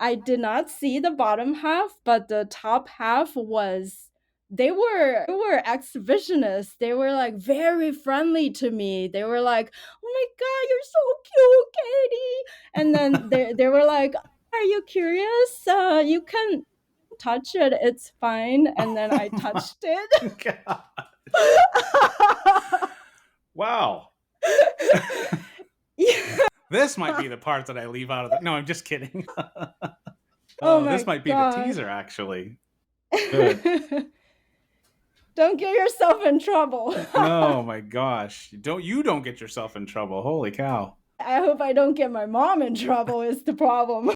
I did not see the bottom half, but the top half was they were exhibitionists. They were like very friendly to me. They were like, "Oh my god, you're so cute, Katie." And then they were like, "Are you curious? You can touch it. It's fine." And then I touched it. God. Wow. Yeah. This might be the part that I leave out of the. No, I'm just kidding. Oh Oh, this my might be the god. teaser, actually. Good. Don't get yourself in trouble. Oh my gosh. You don't get yourself in trouble. Holy cow. I hope I don't get my mom in trouble is the problem.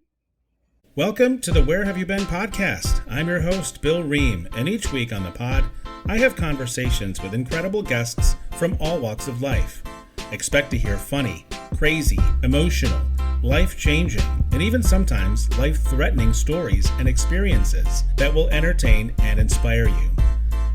Welcome to the Where Have You Been podcast. I'm your host, Bill Ream, and each week on the pod, I have conversations with incredible guests from all walks of life. Expect to hear funny, crazy, emotional, life-changing, and even sometimes life-threatening stories and experiences that will entertain and inspire you.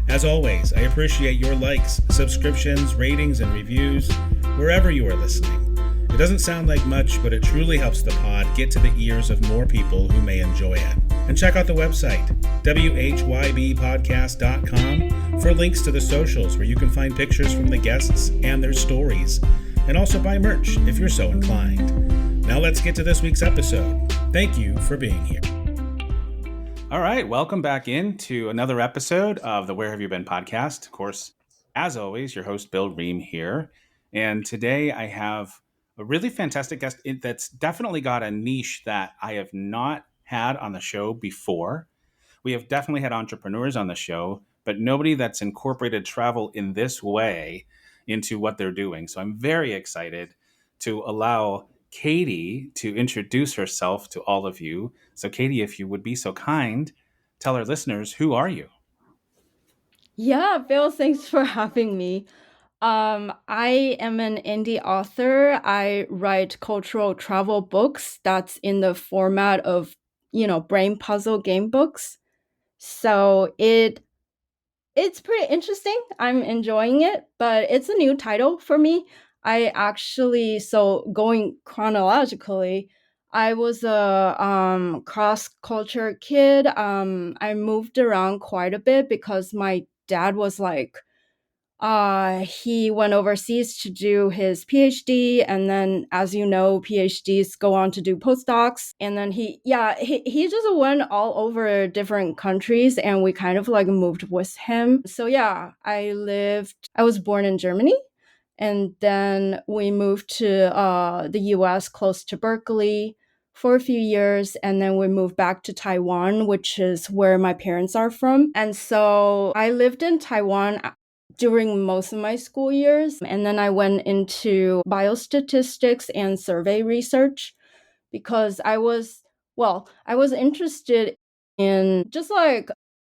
As always, I appreciate your likes, subscriptions, ratings, and reviews wherever you are listening. It doesn't sound like much, but it truly helps the pod get to the ears of more people who may enjoy it. And check out the website, whybpodcast.com, for links to the socials where you can find pictures from the guests and their stories, and also buy merch if you're so inclined. Now let's get to this week's episode. Thank you for being here. All right. Welcome back into another episode of the Where Have You Been podcast. Of course, as always, your host, Bill Ream here. And today I have a really fantastic guest that's definitely got a niche that I have not had on the show before. We have definitely had entrepreneurs on the show, but nobody that's incorporated travel in this way into what they're doing. So I'm very excited to allow Katie to introduce herself to all of you. So Katie, if you would be so kind, tell our listeners, who are you? Yeah, Bill, thanks for having me. I am an indie author. I write cultural travel books that's in the format of, brain puzzle game books. So it's pretty interesting. I'm enjoying it, but it's a new title for me. So going chronologically, I was a cross culture kid. I moved around quite a bit because my dad was like he went overseas to do his PhD, and then, as you know, PhDs go on to do postdocs. And then he just went all over different countries, and we kind of like moved with him. So yeah, I was born in Germany, and then we moved to the US close to Berkeley for a few years, and then we moved back to Taiwan, which is where my parents are from. And so I lived in Taiwan during most of my school years. And then I went into biostatistics and survey research because I was interested in just like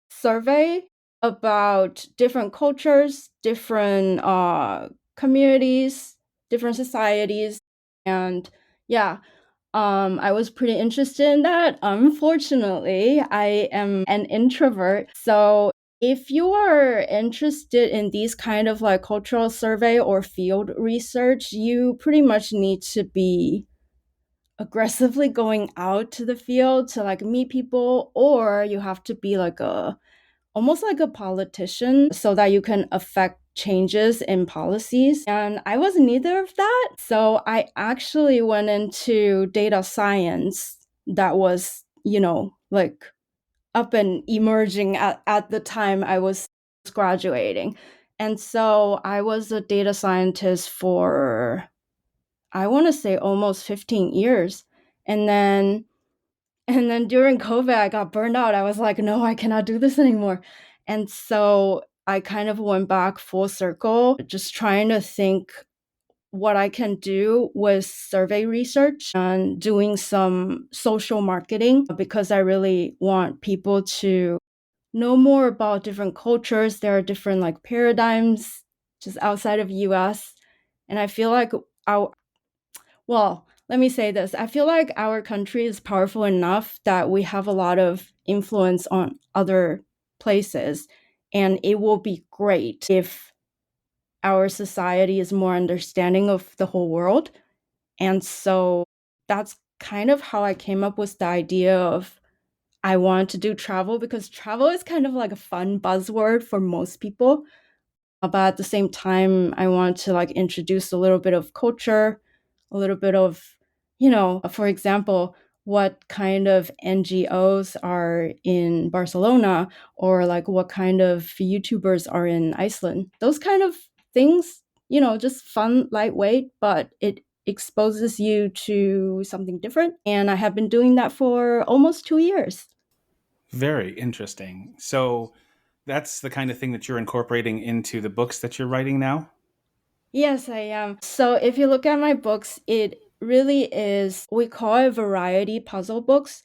survey about different cultures, different communities, different societies. And yeah, I was pretty interested in that. Unfortunately, I am an introvert. So if you are interested in these kind of like cultural survey or field research, you pretty much need to be aggressively going out to the field to like meet people, or you have to be like almost like a politician so that you can affect changes in policies. And I was neither of that. So I actually went into data science that was, like up and emerging at the time I was graduating. And so I was a data scientist for, I want to say, almost 15 years. And then during COVID, I got burned out. I was like, no, I cannot do this anymore. And so I kind of went back full circle, just trying to think what I can do with survey research and doing some social marketing because I really want people to know more about different cultures. There are different like paradigms just outside of US. And I feel like our well, let me say this. I feel like our country is powerful enough that we have a lot of influence on other places. And it will be great if our society is more understanding of the whole world. And so that's kind of how I came up with the idea of I wanted to do travel, because travel is kind of like a fun buzzword for most people. But at the same time, I want to like introduce a little bit of culture, a little bit of, for example, what kind of NGOs are in Barcelona, or like what kind of YouTubers are in Iceland. Those kind of things, just fun, lightweight, but it exposes you to something different. And I have been doing that for almost 2 years. Very interesting. So that's the kind of thing that you're incorporating into the books that you're writing now? Yes, I am. So if you look at my books, it really is, we call it variety puzzle books.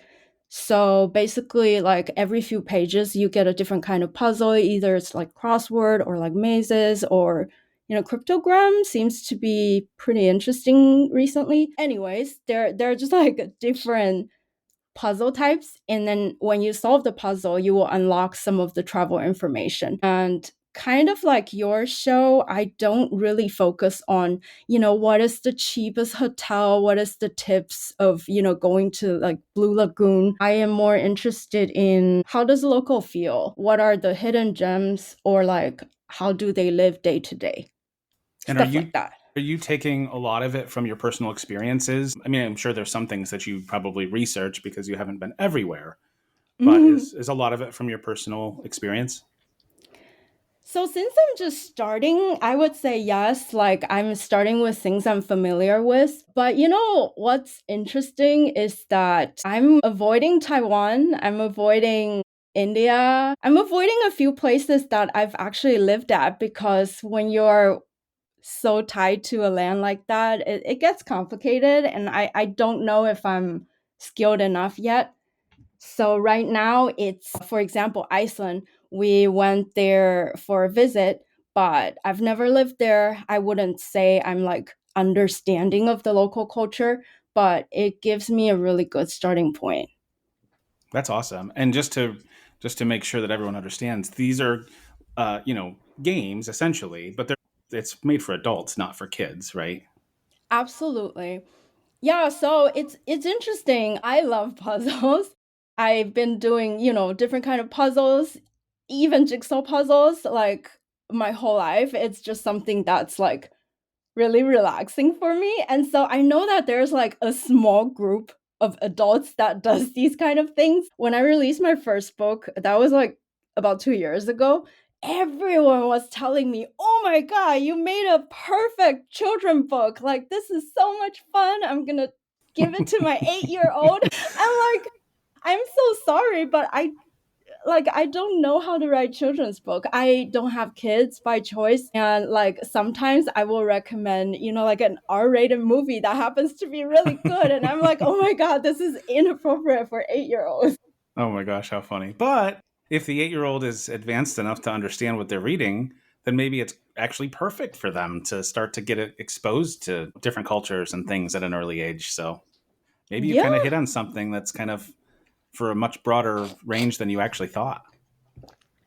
So basically, like every few pages, you get a different kind of puzzle. Either it's like crossword or like mazes, or, cryptogram seems to be pretty interesting recently. Anyways, they're just like different puzzle types, and then when you solve the puzzle you will unlock some of the travel information. And kind of like your show, I don't really focus on, what is the cheapest hotel, what is the tips of, going to like Blue Lagoon. I am more interested in how does the local feel, what are the hidden gems, or like how do they live day to day, And are stuff you like that. are you taking a lot of it from your personal experiences? I mean, I'm sure there's some things that you probably research because you haven't been everywhere, but is a lot of it from your personal experience? So since I'm just starting, I would say yes. Like I'm starting with things I'm familiar with. But what's interesting is that I'm avoiding Taiwan, I'm avoiding India, I'm avoiding a few places that I've actually lived at, because when you're so tied to a land like that, it gets complicated. And I don't know if I'm skilled enough yet. So right now it's, for example, Iceland. We went there for a visit, but I've never lived there. I wouldn't say I'm like understanding of the local culture, but it gives me a really good starting point. That's awesome. And just to make sure that everyone understands, these are games essentially, but it's made for adults, not for kids, right? Absolutely. Yeah, so it's interesting. I love puzzles. I've been doing, different kind of puzzles, even jigsaw puzzles, like my whole life. It's just something that's like really relaxing for me. And so I know that there's like a small group of adults that does these kind of things. When I released my first book, that was like about 2 years ago, everyone was telling me, "Oh my god, you made a perfect children book. Like this is so much fun. I'm going to give it to my 8-year-old." I'm like, "I'm so sorry, but I don't know how to write children's book. I don't have kids by choice, and like sometimes I will recommend, like an R-rated movie that happens to be really good, and I'm like, "Oh my god, this is inappropriate for 8-year-olds." Oh my gosh, how funny. But if the 8-year-old is advanced enough to understand what they're reading, then maybe it's actually perfect for them to start to get it exposed to different cultures and things at an early age. So maybe you kind of Yeah, hit on something that's kind of for a much broader range than you actually thought.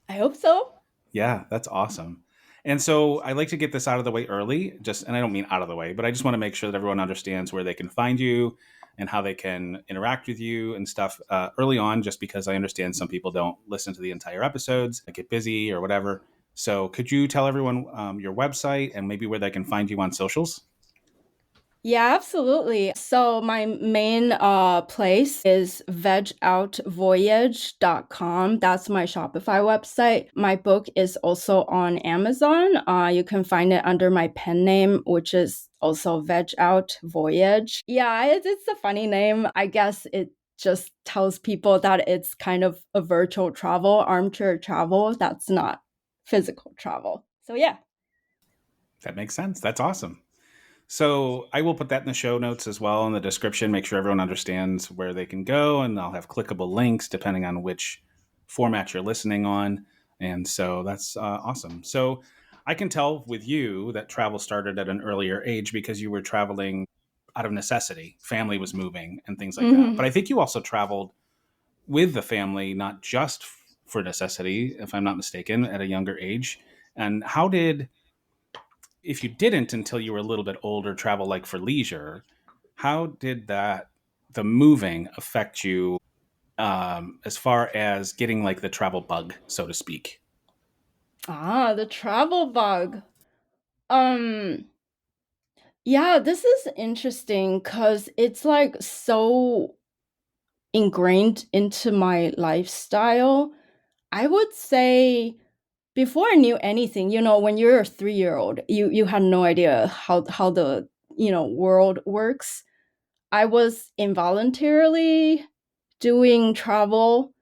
I hope so. Yeah, that's awesome. And so I like to get this out of the way early, and I don't mean out of the way, but I just want to make sure that everyone understands where they can find you and how they can interact with you and stuff early on, just because I understand some people don't listen to the entire episodes, they get busy or whatever. So could you tell everyone your website and maybe where they can find you on socials? Yeah, absolutely. So my main place is vegoutvoyage.com. That's my Shopify website. My book is also on Amazon. You can find it under my pen name, which is also Veg Out Voyage. Yeah, it's a funny name. I guess it just tells people that it's kind of a virtual travel, armchair travel. That's not physical travel. So yeah. That makes sense. That's awesome. So I will put that in the show notes as well in the description, make sure everyone understands where they can go, and I'll have clickable links depending on which format you're listening on. And so that's awesome. So I can tell with you that travel started at an earlier age because you were traveling out of necessity. Family was moving and things like that. But Mhm. I think you also traveled with the family, not just for necessity, if I'm not mistaken, at a younger age. And how did, if you didn't until you were a little bit older, travel like for leisure, how did that the moving affect you as far as getting like the travel bug, so to speak? The travel bug. Um, yeah, this is interesting because it's like so ingrained into my lifestyle. I would say before I knew anything, when you're a 3-year-old, you had no idea how the world works. I was involuntarily doing travel,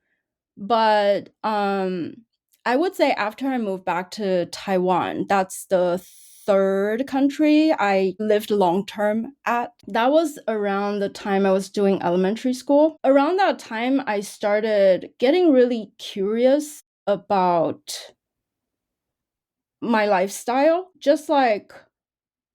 but I would say after I moved back to Taiwan, that's the third country I lived long term at. That was around the time I was doing elementary school. Around that time, I started getting really curious about my lifestyle. Just like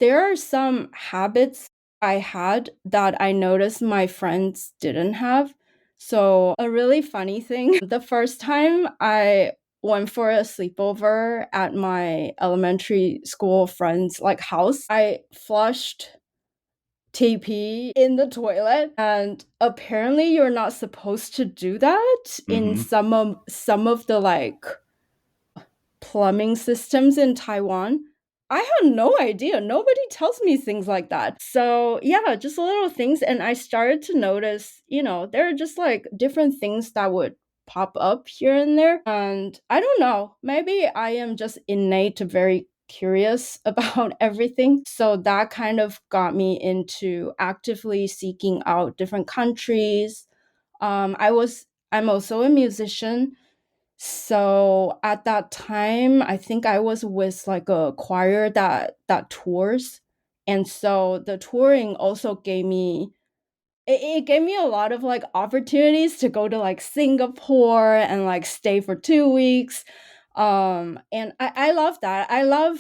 there are some habits I had that I noticed my friends didn't have. So, a really funny thing, the first time I went for a sleepover at my elementary school friend's like house, I flushed TP in the toilet, and apparently you're not supposed to do that in Mm-hmm. some of the like plumbing systems in Taiwan. I had no idea. Nobody tells me things like that. So, yeah, just little things. And I started to notice, there are just like different things that would pop up here and there. And I don't know, maybe I am just innate very curious about everything. So that kind of got me into actively seeking out different countries. I'm also a musician, so at that time, I think I was with like a choir that tours. And so the touring also it gave me a lot of like opportunities to go to like Singapore and like stay for 2 weeks. And I love that. I love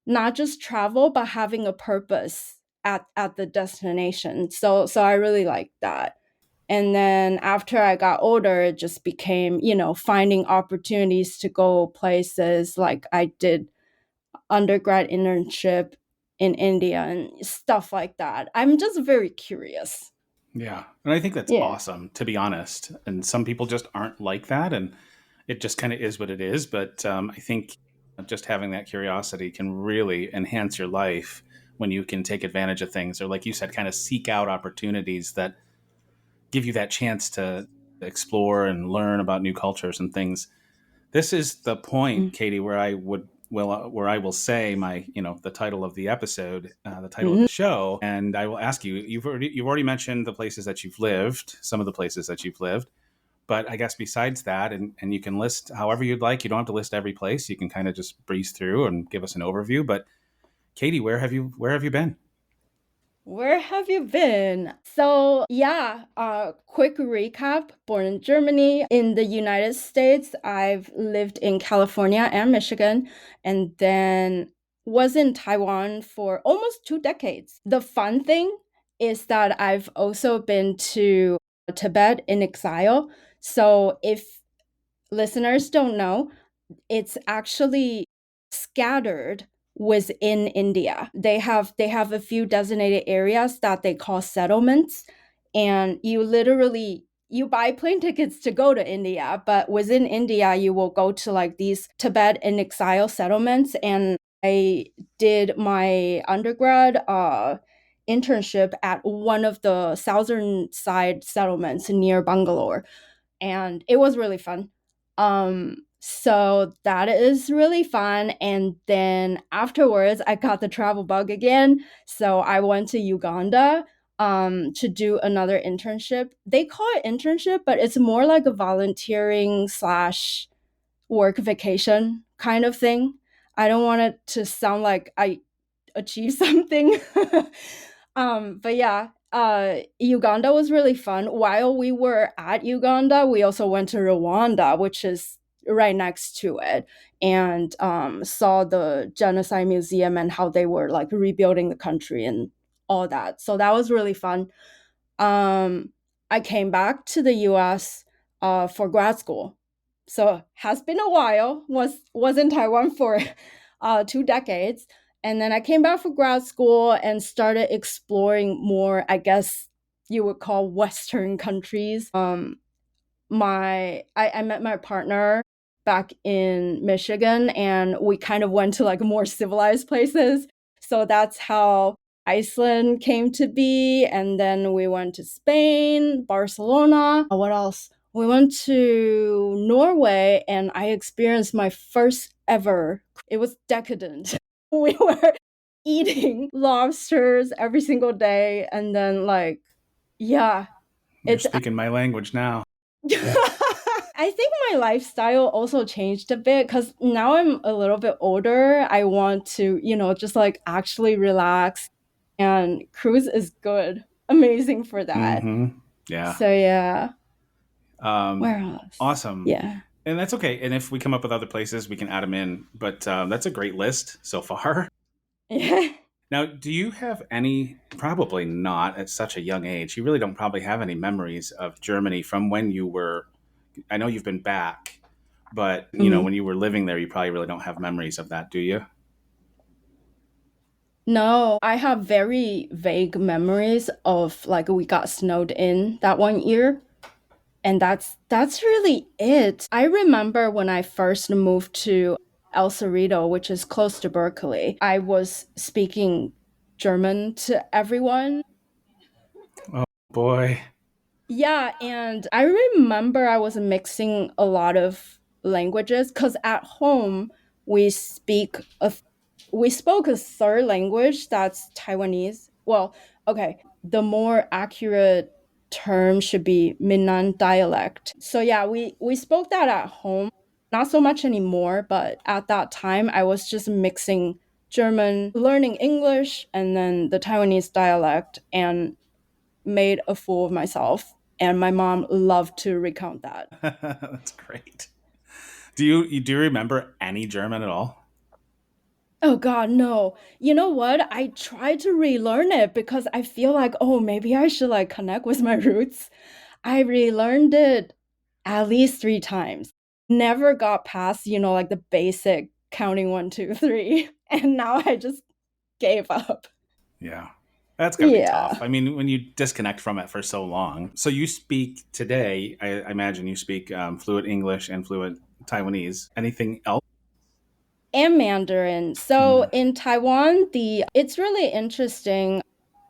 not just travel, but having a purpose at the destination. So I really like that. And then after I got older, it just became, finding opportunities to go places. Like I did undergrad internship in India and stuff like that. I'm just very curious. Yeah. And I think that's Yeah. awesome, to be honest. And some people just aren't like that. And it just kind of is what it is. But I think just having that curiosity can really enhance your life when you can take advantage of things, or, like you said, kind of seek out opportunities that give you that chance to explore and learn about new cultures and things. This is the point, Katie, where where I will say my, the title of the episode, the title of Mhm. the show, and I will ask you. You've already mentioned the places that you've lived, some of the places that you've lived, but I guess besides that, and you can list however you'd like. You don't have to list every place. You can kind of just breeze through and give us an overview. But Katie, where have you been? Where have you been? So, yeah, quick recap. Born in Germany. In the United States, I've lived in California and Michigan, and then was in Taiwan for almost 2 decades. The fun thing is that I've also been to Tibet in exile. So, if listeners don't know, it's actually scattered within India. They have a few designated areas that they call settlements, and you buy plane tickets to go to India, but within India you will go to like these Tibet and exile settlements. And I did my undergrad internship at one of the southern side settlements near Bangalore, and it was really fun. So that is really fun. And then afterwards, I got the travel bug again. So I went to Uganda to do another internship. They call it internship, but it's more like a volunteering slash work vacation kind of thing. I don't want it to sound like I achieve something. But yeah, Uganda was really fun. While we were at Uganda, we also went to Rwanda, which is right next to it, and saw the genocide museum and how they were like rebuilding the country and all that. So that was really fun. um, I came back to the US for grad school. So has been a while. Was in Taiwan for 2 decades. And then I came back for grad school and started exploring more, I guess, you would call Western countries. I met my partner back in Michigan, and we kind of went to like more civilized places. So that's how Iceland came to be. And then we went to Spain, Barcelona. What else? We went to Norway, and I experienced my first ever. It was decadent. We were eating lobsters every single day. And then, like, yeah, You're it's speaking my language now. I think my lifestyle also changed a bit because now I'm a little bit older. I want to, just like actually relax, and cruise is good, amazing for that. Mm-hmm. Yeah. So yeah, Um, where else? awesome. Yeah. And that's okay. And if we come up with other places, we can add them in. But that's a great list so far. Yeah. Now, do you have any, probably not at such a young age, you really don't probably have any memories of Germany from when you were, I know you've been back, but, Mhm. when you were living there, you probably really don't have memories of that, do you? No, I have very vague memories of like we got snowed in that one year. And that's really it. I remember when I first moved to El Cerrito, which is close to Berkeley, I was speaking German to everyone. Oh, boy. Yeah, and I remember I was mixing a lot of languages because at home we speak a we spoke a third language that's Taiwanese. Well, okay, the more accurate term should be Minnan dialect. So yeah, we spoke that at home. Not so much anymore, but at that time I was just mixing German, learning English, and then the Taiwanese dialect, and made a fool of myself. And my mom loved to recount that. That's great. Do you remember any German at all? Oh God, no. You know what? I tried to relearn it because I feel like, oh, maybe I should like connect with my roots. I relearned it at least 3 times. Never got past, like the basic counting one, two, three. And now I just gave up. Yeah. That's got to be tough. Yeah. I mean, when you disconnect from it for so long. So you speak today, I imagine you speak fluent English and fluent Taiwanese. Anything else? And Mandarin. So Mm. in Taiwan, the it's really interesting.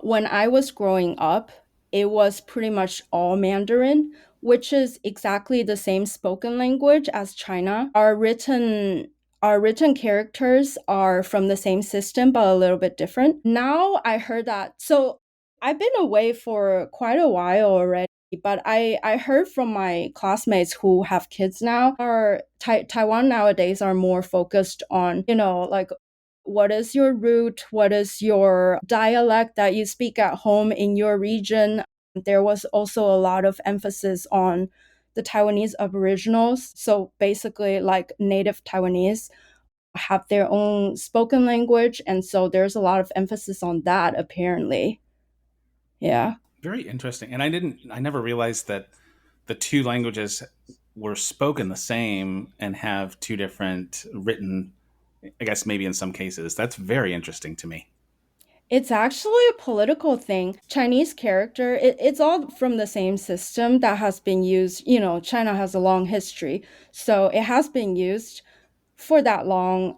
When I was growing up, it was pretty much all Mandarin, which is exactly the same spoken language as China. Our written characters are from the same system but a little bit different. Now I heard that. So I've been away for quite a while already, but I heard from my classmates who have kids now, our Taiwan nowadays are more focused on, like what is your root, what is your dialect that you speak at home in your region. There was also a lot of emphasis on the Taiwanese aboriginals, so basically like native Taiwanese have their own spoken language, and so there's a lot of emphasis on that apparently. Yeah. Very interesting. And I never realized that the two languages were spoken the same and have two different written, I guess maybe in some cases. That's very interesting to me. It's actually a political thing. Chinese character, it's all from the same system that has been used. China has a long history, so it has been used for that long.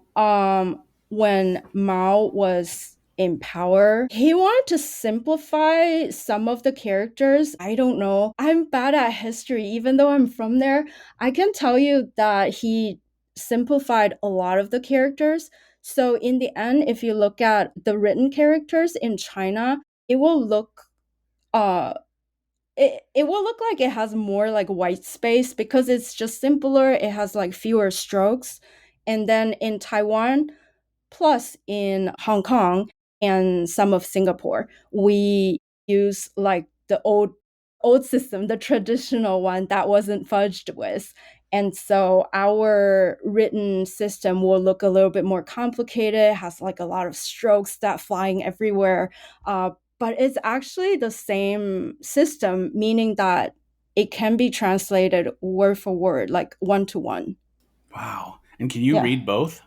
When Mao was in power, he wanted to simplify some of the characters. I don't know. I'm bad at history, even though I'm from there. I can tell you that he simplified a lot of the characters. So in the end, if you look at the written characters in China, it will look uh it will look like it has more like white space because it's just simpler. It has like fewer strokes. And then in Taiwan, plus in Hong Kong and some of Singapore, we use like the old system, the traditional one that wasn't fudged with. And so our written system will look a little bit more complicated, has like a lot of strokes that flying everywhere. But it's actually the same system, meaning that it can be translated word for word, like one to one. Wow. And can you Yeah. read both?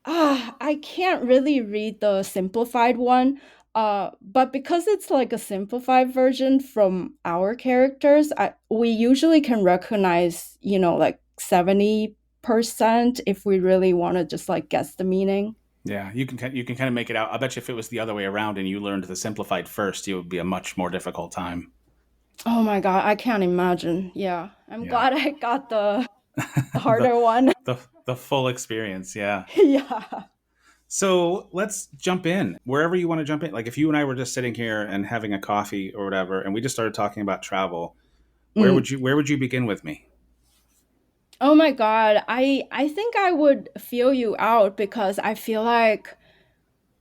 I can't really read the simplified one. But because it's like a simplified version from our characters, we usually can recognize, like 70% if we really want to just like guess the meaning. Yeah, you can kind of make it out. I bet you if it was the other way around and you learned the simplified first, it would be a much more difficult time. Oh my God, I can't imagine. Yeah, I'm Yeah. glad I got the the harder one. the full experience, yeah. Yeah. So let's jump in wherever you want to jump in. Like if you and I were just sitting here and having a coffee or whatever, and we just started talking about travel, Mm. where would you begin with me? Oh my God, I think I would feel you out because I feel like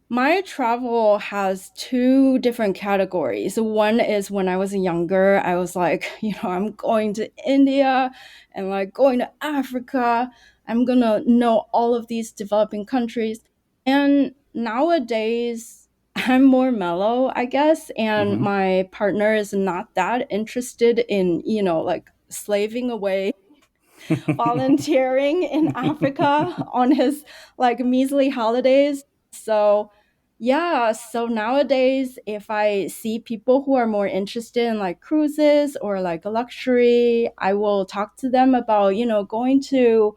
my travel has two different categories. One is when I was younger, I was like, I'm going to India and like going to Africa. I'm gonna know all of these developing countries. And nowadays, I'm more mellow, I guess, and Hmm. my partner is not that interested in, like slaving away volunteering in Africa on his like measly holidays. So, yeah, so nowadays, if I see people who are more interested in like cruises or like luxury, I will talk to them about, going to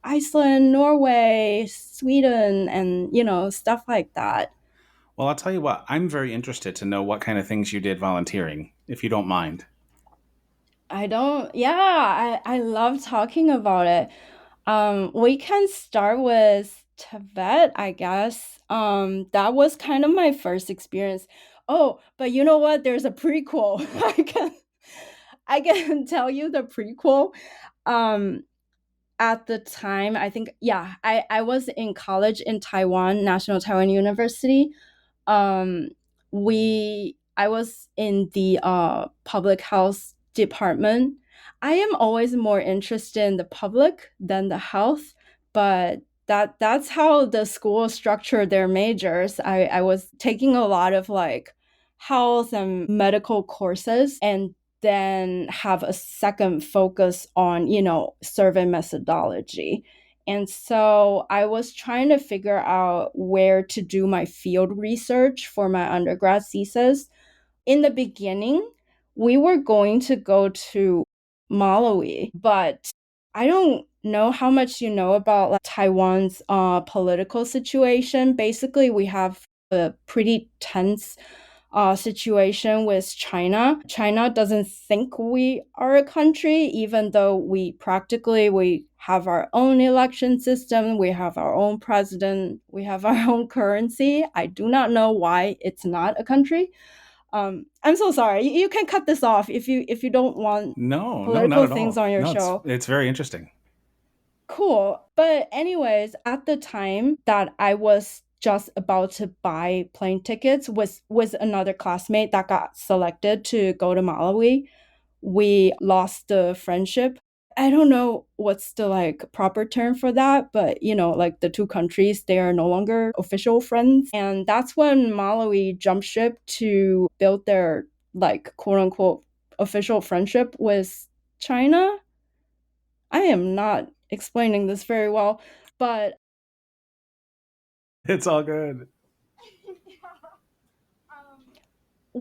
Iceland, Norway, Sweden, and, stuff like that. Well, I'll tell you what, I'm very interested to know what kind of things you did volunteering, if you don't mind. I don't, yeah, I love talking about it. We can start with Tibet, I guess. That was kind of my first experience. Oh, but you know what? There's a prequel. I can tell you the prequel. Um, at the time, I think, yeah, I was in college in Taiwan, National Taiwan University. um we I was in the public health department. I am always more interested in the public than the health, but that's how the school structured their majors. I was taking a lot of like health and medical courses, and then have a second focus on, survey methodology. And so I was trying to figure out where to do my field research for my undergrad thesis. In the beginning, we were going to go to Malawi, but I don't know how much you know about like Taiwan's political situation. Basically, we have a pretty tense situation with China. China doesn't think we are a country, even though we have our own election system, we have our own president, we have our own currency. I do not know why it's not a country. I'm so sorry. You can cut this off if you don't want No, no, not political at things all. on your No, show. it's very interesting. Cool. But anyways, at the time that I was just about to buy plane tickets with another classmate that got selected to go to Malawi, we lost the friendship. I don't know what's the like proper term for that, but like the two countries, they are no longer official friends. And that's when Malawi jumped ship to build their like quote unquote official friendship with China. I am not explaining this very well, but It's all good.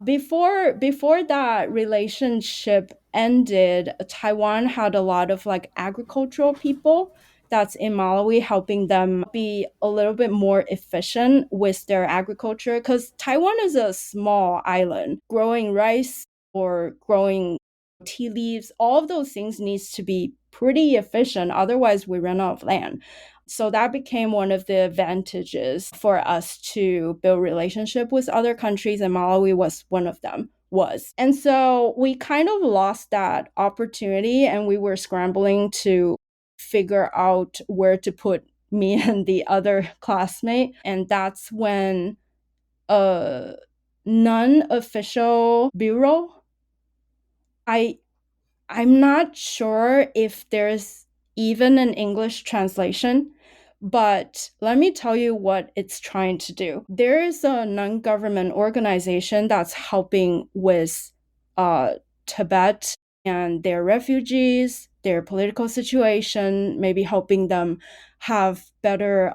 before that relationship ended, Taiwan had a lot of like agricultural people that's in Malawi helping them be a little bit more efficient with their agriculture, because Taiwan is a small island. Growing rice or growing tea leaves, all of those things needs to be pretty efficient, otherwise we run out of land. So that became one of the advantages for us to build relationship with other countries, and Malawi was one of them. Was. And so we kind of lost that opportunity, and we were scrambling to figure out where to put me and the other classmate. And that's when a non-official bureau, I I'm not sure if there's even an English translation, but let me tell you what it's trying to do. There is a non government organization that's helping with uh, Tibet and their refugees, their political situation, maybe helping them have better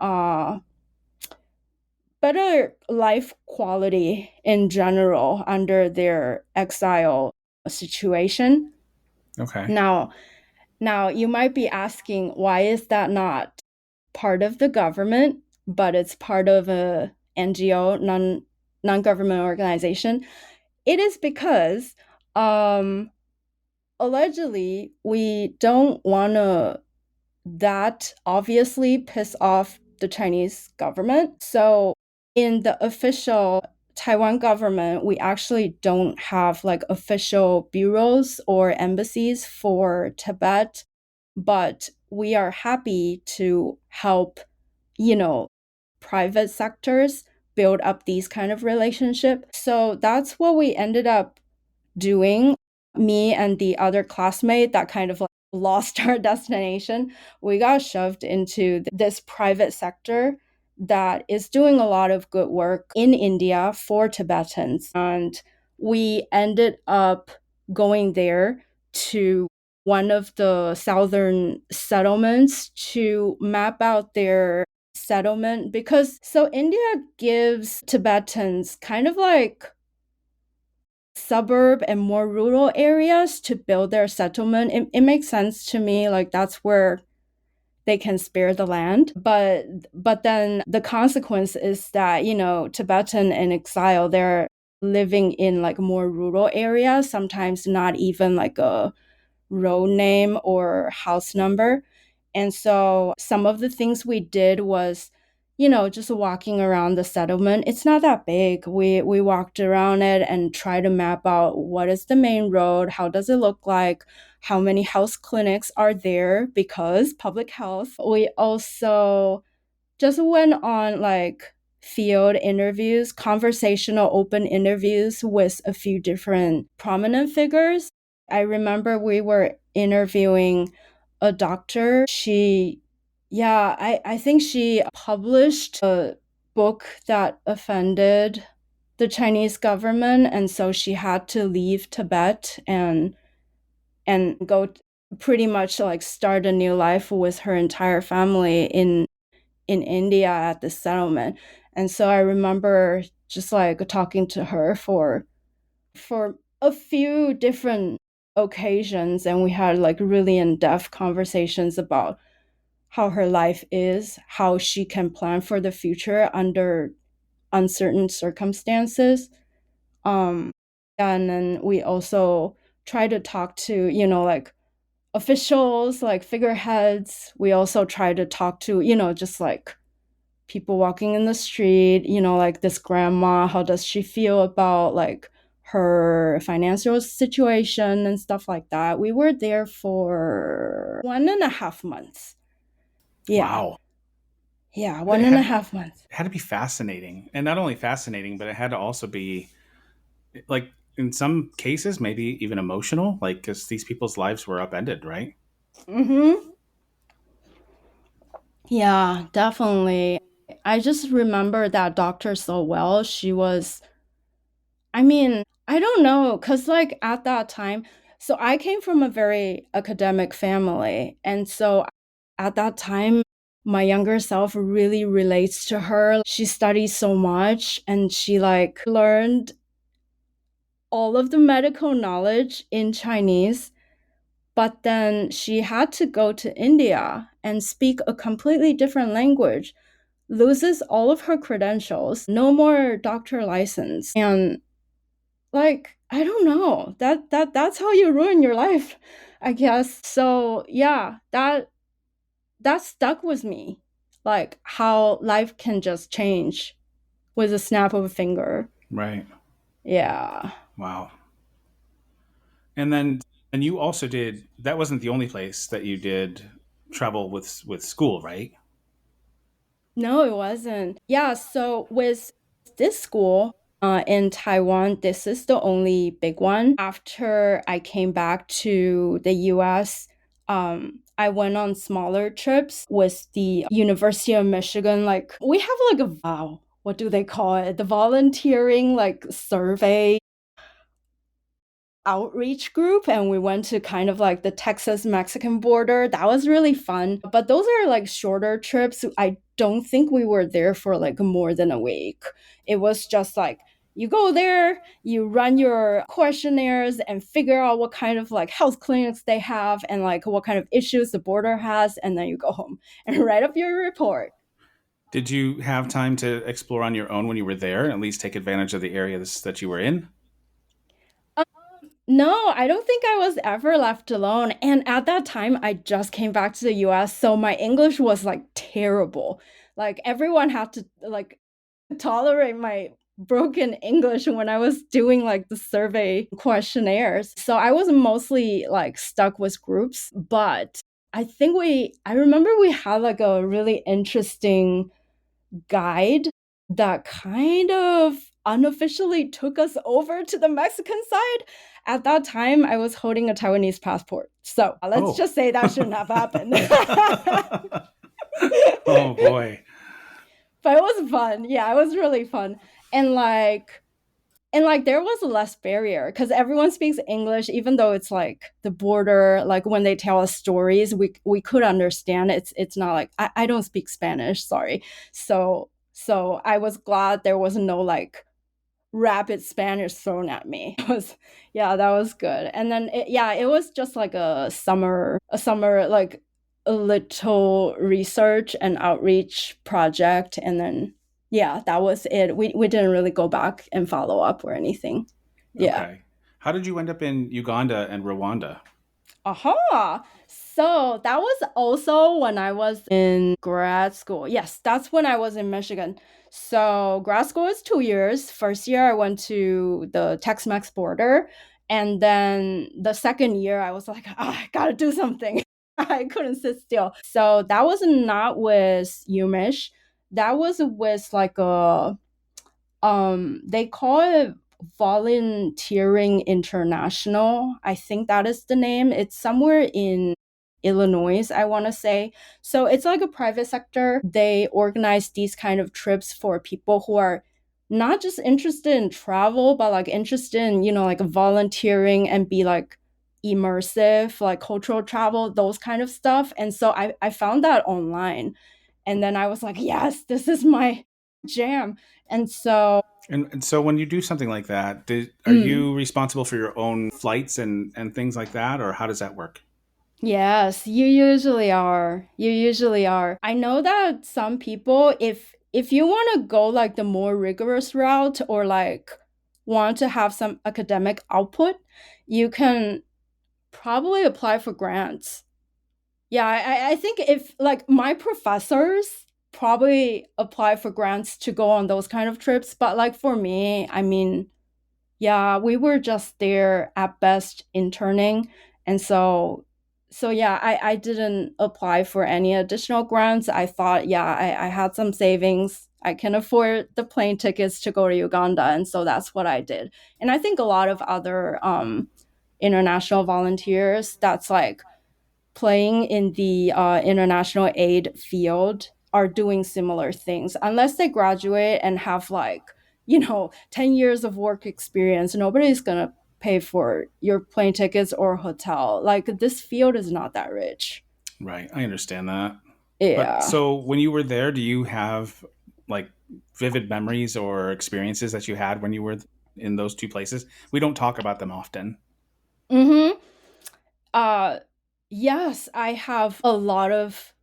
better life quality in general under their exile situation. Okay. Now, you might be asking, why is that not part of the government, but it's part of a NGO, non-government organization? It is because allegedly we don't want to that obviously piss off the Chinese government. So in the official Taiwan government, we actually don't have like official bureaus or embassies for Tibet, but we are happy to help, you know, private sectors build up these kind of relationships. So that's what we ended up doing. Me and the other classmate that kind of like lost our destination, we got shoved into this private sector that is doing a lot of good work in India for Tibetans. And we ended up going there to one of the southern settlements to map out their settlement, because so India gives Tibetans kind of like suburb and more rural areas to build their settlement. It makes sense to me, like that's where they can spare the land. But then the consequence is that, you know, Tibetan in exile, they're living in like more rural areas, sometimes not even like a road name or house number. And so some of the things we did was, you know, just walking around the settlement. It's not that big. We walked around it and try to map out what is the main road, how does it look like, how many health clinics are there, because public health. We also just went on like field interviews, conversational open interviews with a few different prominent figures. I remember we were interviewing a doctor. I think she published a book that offended the Chinese government. And so she had to leave Tibet and go pretty much like start a new life with her entire family in India at the settlement. And so I remember just like talking to her for a few different occasions, and we had like really in-depth conversations about how her life is, how she can plan for the future under uncertain circumstances. Um and then we also try to talk to, you know, like officials, like figureheads. We also try to talk to, you know, just like people walking in the street, you know, like this grandma, how does she feel about like her financial situation and stuff like that. We were there for 1.5 months. Yeah. Wow. Yeah, It one and a had half months. it had to be fascinating, and not only fascinating, but it had to also be like in some cases maybe even emotional, like because these people's lives were upended, right? Mm-hmm. Yeah, definitely. I just remember that doctor so well. She was, I mean, I don't know, because like at that time, so I came from a very academic family. And so at that time, my younger self really relates to her. She studied so much and she like learned all of the medical knowledge in Chinese, but then she had to go to India and speak a completely different language, loses all of her credentials, no more doctor license. And like, I don't know. That's how you ruin your life, I guess. So, yeah, that stuck with me. Like how life can just change with a snap of a finger. Right. Yeah. Wow. And then, and you also did, that wasn't the only place that you did travel with school, right? No, it wasn't. Yeah, so with this school in Taiwan, this is the only big one. After I came back to the US, I went on smaller trips with the University of Michigan. Like we have like a wow, what do they call it? The volunteering like survey. outreach group, and we went to kind of like the Texas Mexican border. That was really fun. But those are like shorter trips. I don't think we were there for like more than a week. It was just like you go there, you run your questionnaires and figure out what kind of like health clinics they have and like what kind of issues the border has, and then you go home and write up your report. Did you have time to explore on your own when you were there and at least take advantage of the areas that you were in? No, I don't think I was ever left alone. And at that time, I just came back to the US, so my English was like terrible. Like everyone had to like tolerate my broken English when I was doing like the survey questionnaires. So I was mostly like stuck with groups, but I remember we had like a really interesting guide that kind of unofficially took us over to the Mexican side. At that time, I was holding a Taiwanese passport. So let's Oh. just say that shouldn't have happened. But Oh boy. it was fun. Yeah, it was really fun. And like there was less barrier because everyone speaks English, even though it's like the border. Like when they tell us stories, we could understand. It's not like I don't speak Spanish, sorry. So I was glad there was no like rapid Spanish thrown at me. It was yeah, that was good. And then yeah, it was just like a summer like a little research and outreach project, and then yeah, that was it. We didn't really go back and follow up or anything. Yeah. Okay. How did you end up in Uganda and Rwanda? Aha! So that was also when I was in grad school. Yes, that's when I was in Michigan. So grad school is 2 years. First year I went to the Tex-Mex border, and then the second year I was like, I gotta do something. I couldn't sit still. So that was not with UMich. That was with like a they call it Volunteering International. I think that is the name. It's somewhere in Illinois, I want to say. So it's like a private sector. They organize these kind of trips for people who are not just interested in travel, but like interested in, like volunteering and be like immersive, like cultural travel, those kind of stuff. And so I found that online. And then I was like, yes, this is my jam. And so And so when you do something like that, are mm, you responsible for your own flights and things like that, or how does that work? yes, you usually are. You usually are. I know that some people, if you want to go like the more rigorous route or like want to have some academic output, you can probably apply for grants. Yeah, I think if like my professors probably apply for grants to go on those kind of trips, but like for me, I mean, yeah, we were just there at best interning. And so yeah, I didn't apply for any additional grants. I thought, yeah, I had some savings. I can afford the plane tickets to go to Uganda. And so that's what I did. And I think a lot of other international volunteers that's like playing in the international aid field are doing similar things. Unless they graduate and have like, 10 years of work experience, nobody's going to pay for your plane tickets or hotel. Like this field is not that rich. Right. I understand that. But Yeah. so when you were there, do you have like vivid memories or experiences that you had when you were in those two places? We don't talk about them often. Mhm. Uh yes, I have a lot of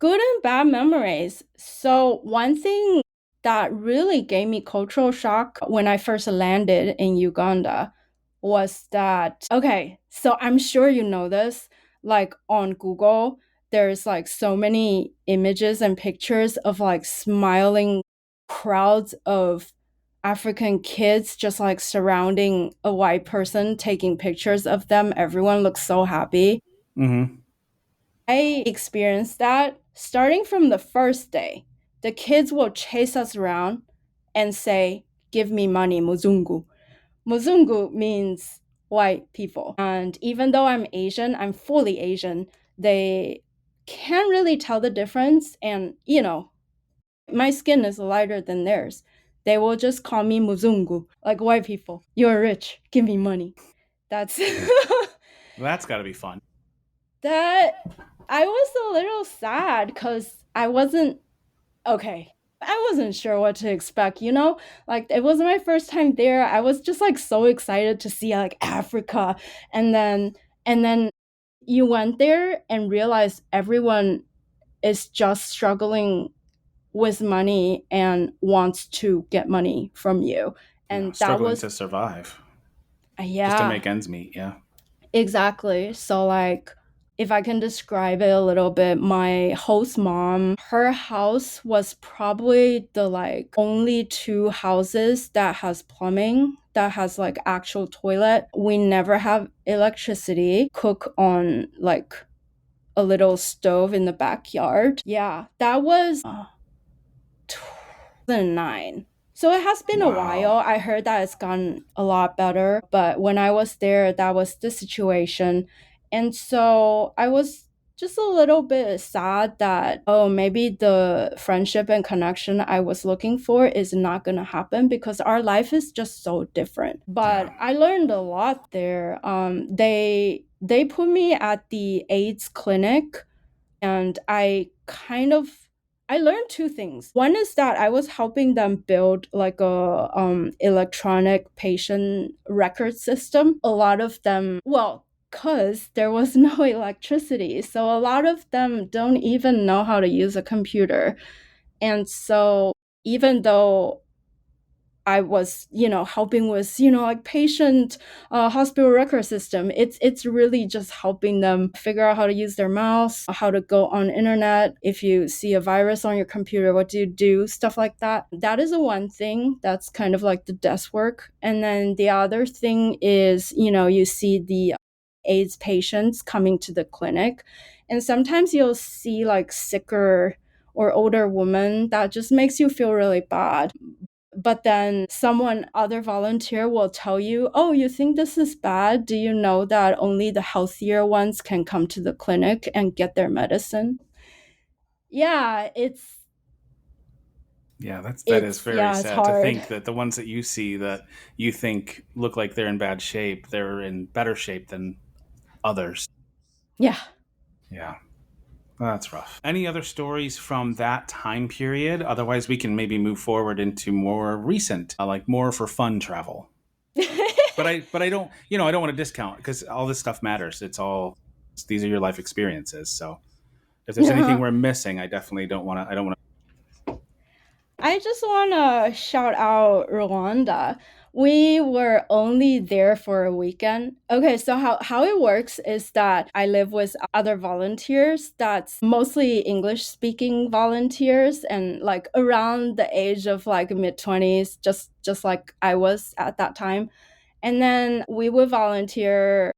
good and bad memories. So, one thing that really gave me cultural shock when I first landed in Uganda was that, okay, so I'm sure you know this, like on Google, there's like so many images and pictures of like smiling crowds of African kids just like surrounding a white person taking pictures of them. Everyone looks so happy. Hmm. I experienced that starting from the first day. The kids will chase us around and say, "Give me money, Muzungu." Muzungu means white people. And even though I'm Asian, I'm fully Asian, they can't really tell the difference. And, my skin is lighter than theirs. They will just call me Muzungu, like white people. You're rich, give me money. That's That's got to be fun. that I was a little sad because I wasn't okay. I wasn't sure what to expect, you know? Like it was my first time there. I was just like so excited to see like Africa, and then you went there and realized everyone is just struggling with money and wants to get money from you. Yeah, And that struggling was to survive, just to yeah, make ends meet. Yeah. exactly. So like if I can describe it a little bit, my host mom, her house was probably the like only two houses that has plumbing, that has like actual toilet. We never have electricity, cook on like a little stove in the backyard. Yeah, that was 2009. So it has been a while. Wow. I heard that it's gotten a lot better, but when I was there, that was the situation. And so I was just a little bit sad that, oh, maybe the friendship and connection I was looking for is not going to happen because our life is just so different. Yeah. But I learned a lot there. They put me at the AIDS clinic, and I learned two things. One is that I was helping them build like a electronic patient record system. A lot of them, well, because there was no electricity, so a lot of them don't even know how to use a computer. And so even though I was, helping with, like patient hospital record system. It's really just helping them figure out how to use their mouse, how to go on internet. If you see a virus on your computer, what do you do? Stuff like that. That is the one thing that's kind of like the desk work. And then the other thing is, you see the AIDS patients coming to the clinic, and sometimes you'll see like sicker or older woman that just makes you feel really bad, but then someone other volunteer will tell you, oh, you think this is bad? Do you know that only the healthier ones can come to the clinic and get their medicine? Yeah, Yeah, that is it's very yeah, it's sad to hard. think that the ones that you see that you think look like they're in bad shape, they're in better shape than others. Yeah. Yeah. That's rough. Any other stories from that time period? Otherwise, we can maybe move forward into more recent, like more for fun travel. But I don't, I don't want to discount because all this stuff matters. It's all these are your life experiences. So if there's anything we're missing, I definitely don't want to. I don't want I just want to shout out Rwanda. We were only there for a weekend. Okay, so how it works is that I live with other volunteers that's mostly English speaking volunteers and like around the age of like mid 20s, just like I was at that time. And then we would volunteer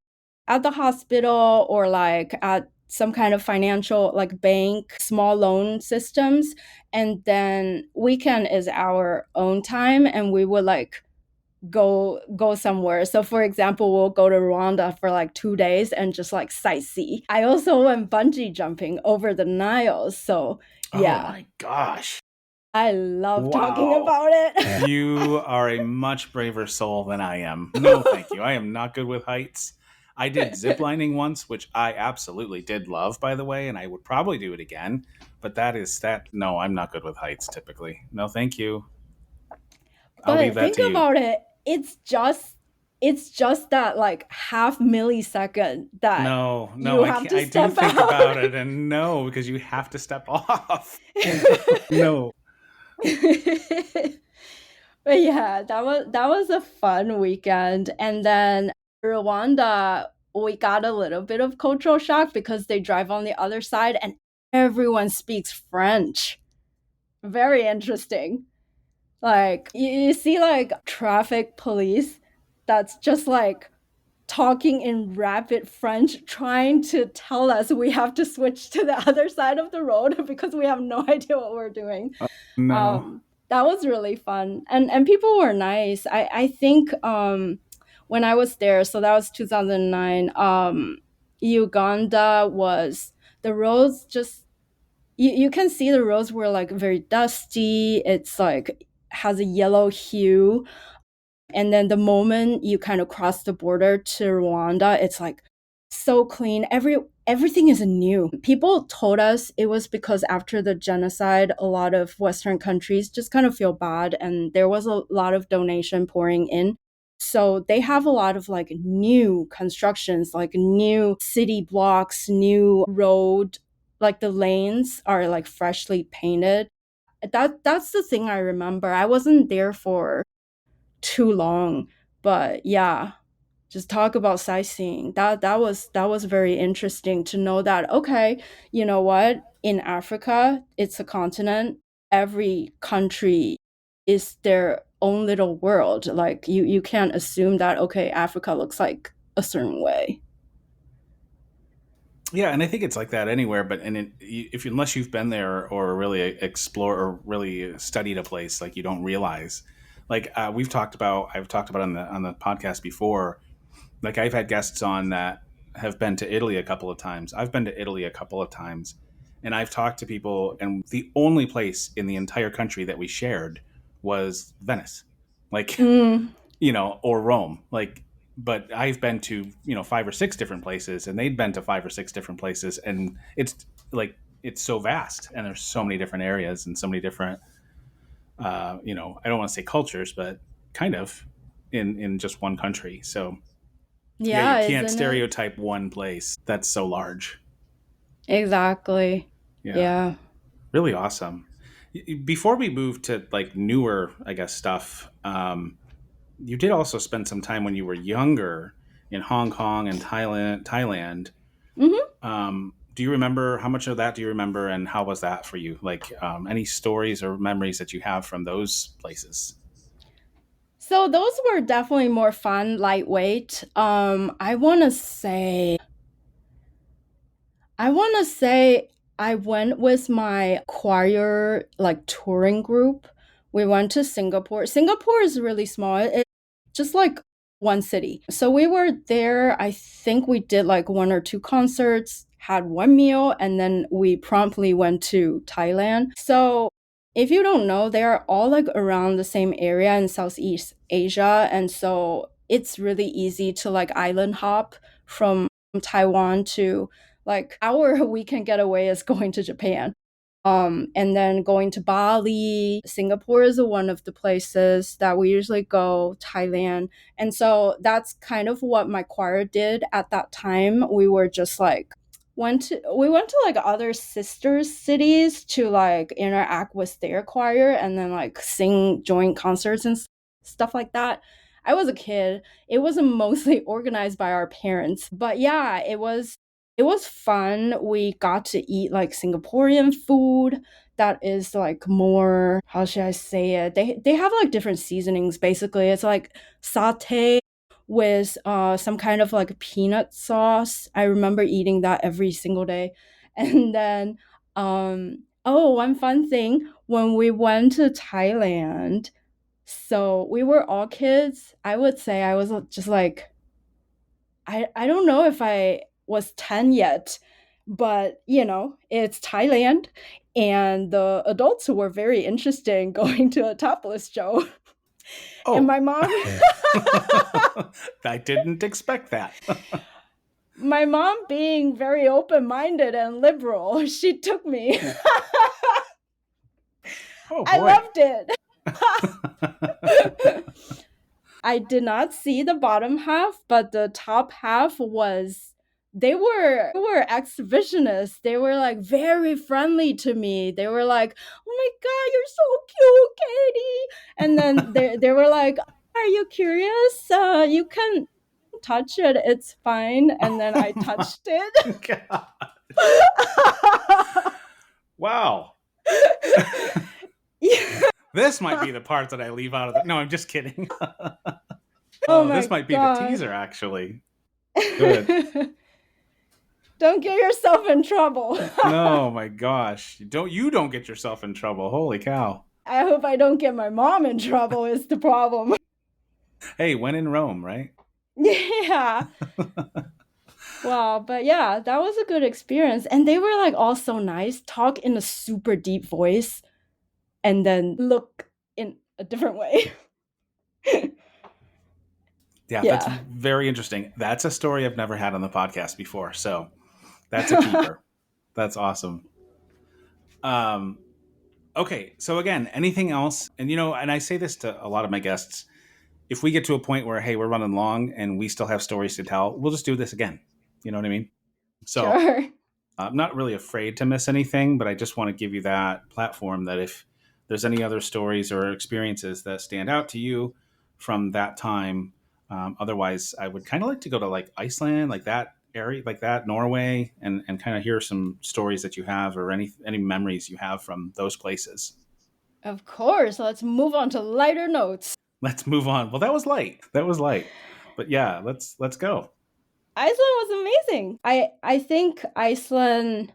at the hospital or like at some kind of financial like bank small loan systems, and then weekend is our own time and we would like go somewhere. So for example, we'll go to Rwanda for like 2 days and just like sightsee. I also went bungee jumping over the Nile, so to. Oh yeah, my gosh. I love talking Wow. about it. You are a much braver soul than I am. No, thank you. I am not good with heights. I did ziplining once, which I absolutely did love, by the way, and I would probably do it again. But that. No, I'm not good with heights typically. No, thank you. I'll leave But that think to you. about it, it's just that like half millisecond that No, no, you I have can't. to I do step think out. about it, and no, because you have to step off. No. But yeah, that was a fun weekend. And then Rwanda, we got a little bit of cultural shock because they drive on the other side and everyone speaks French. Very interesting. Like you see like traffic police that's just like talking in rapid French, trying to tell us we have to switch to the other side of the road because we have no idea what we're doing. No. That was really fun, and people were nice. I think when I was there, so that was 2009. Uganda was the roads just you can see the roads were like very dusty. It's like has a yellow hue. And then the moment you kind of cross the border to Rwanda, it's like so clean. Everything is new. People told us it was because after the genocide, a lot of Western countries just kind of feel bad, and there was a lot of donation pouring in. So they have a lot of like new constructions, like new city blocks, new road, like the lanes are like freshly painted. That's the thing I remember. I wasn't there for too long, but yeah, just talk about sightseeing. That was very interesting to know that okay, you know what? In Africa, it's a continent. Every country is their own little world. Like you can't assume that okay, Africa looks like a certain way. Yeah, and I think it's like that anywhere. But if unless you've been there or really explore or really studied a place, like you don't realize. Like I've talked about on the podcast before. Like I've had guests on that have been to Italy a couple of times. I've been to Italy a couple of times, and I've talked to people, and the only place in the entire country that we shared was Venice. Like Mm, or Rome. Like, but I've been to, five or six different places and they'd been to five or six different places. And it's like, it's so vast and there's so many different areas and so many different, I don't want to say cultures, but kind of in just one country. So yeah, you yeah, can't isn't it? stereotype one place that's so large. Exactly. Yeah. Yeah. Really awesome. Before we move to like newer, I guess, stuff, you did also spend some time when you were younger in Hong Kong and Thailand. Mhm. Do you remember how much of that do you remember, and how was that for you? Like any stories or memories that you have from those places? So those were definitely more fun, lightweight. I want to say I went with my choir like touring group. We went to Singapore. Singapore is really small. It's just like one city. So we were there. I think we did like one or two concerts, had one meal, and then we promptly went to Thailand. So if you don't know, they are all like around the same area in Southeast Asia. And so it's really easy to like island hop from Taiwan to like our weekend getaway is going to Japan. And then going to Bali, Singapore is one of the places that we usually go, Thailand. And so that's kind of what my choir did at that time. We were just like we went to like other sister cities to like interact with their choir and then like sing joint concerts and stuff like that. I was a kid. It was mostly organized by our parents. But yeah, it was fun. We got to eat like Singaporean food that is like more, how should I say it? They have like different seasonings basically. It's like satay with some kind of like peanut sauce. I remember eating that every single day. And then oh, one fun thing when we went to Thailand, so we were all kids. I would say I was just like I don't know if I was 10 yet, but it's Thailand and the adults were very interested in going to a topless show. And Oh, my mom I didn't expect that. my mom being very open-minded and liberal, she took me. Oh I boy. loved it. I did not see the bottom half, but the top half was they were exhibitionists. They were like very friendly to me. They were like, "Oh my god, you're so cute, Katie." And then they were like, "Are you curious? You can touch it. It's fine." And then I Oh touched it. my god. Wow. Yeah. This might be the part that I leave out of the. No, I'm just kidding. Oh Oh, this my might be the god. teaser, actually. Good. Don't get yourself in trouble. No, my gosh. You don't get yourself in trouble. Holy cow. I hope I don't get my mom in trouble is the problem. Hey, when in Rome, right? Yeah. Wow, but yeah, that was a good experience. And they were like all so nice, talk in a super deep voice and then look in a different way. Yeah, that's Yeah. very interesting. That's a story I've never had on the podcast before. So that's a keeper. That's awesome. Um, okay. So again, anything else? And and I say this to a lot of my guests. If we get to a point where, hey, we're running long and we still have stories to tell, we'll just do this again. You know what I mean? So Sure. I'm not really afraid to miss anything, but I just want to give you that platform that if there's any other stories or experiences that stand out to you from that time, otherwise, I would kind of like to go to like Iceland, like that area, like that Norway, and kind of hear some stories that you have or any memories you have from those places. Of course. Let's move on to lighter notes. Let's move on. Well, that was light. That was light, but yeah, let's go. Iceland was amazing. I think Iceland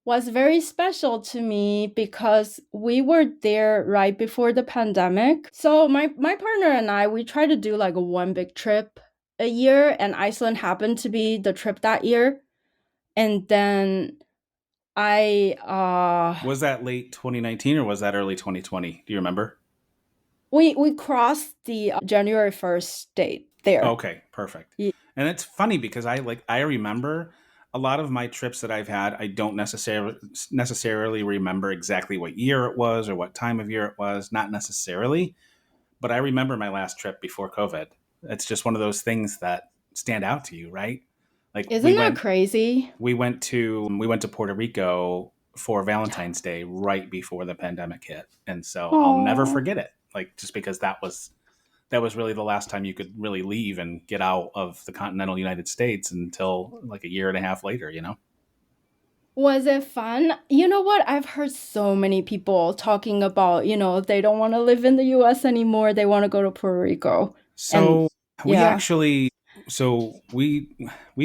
was very special to me because we were there right before the pandemic. So my partner and I, we try to do like a one big trip a year, and Iceland happened to be the trip that year. And then I Was that late 2019 or was that early 2020? Do you remember? we crossed the January 1st date there. Okay, perfect. And it's funny because I remember a lot of my trips that I've had. I don't necessarily remember exactly what year it was or what time of year it was, not necessarily, but I remember my last trip before COVID. It's just one of those things that stand out to you, right? Like Isn't that crazy? we went to Puerto Rico for Valentine's Day right before the pandemic hit. And so I'll never Oh, forget it. Like just because that was really the last time you could really leave and get out of the continental United States until like a year and a half later. was it fun? You know what? I've heard so many people talking about, they don't want to live in the US anymore. They want to go to Puerto Rico. And So we yeah. actually so we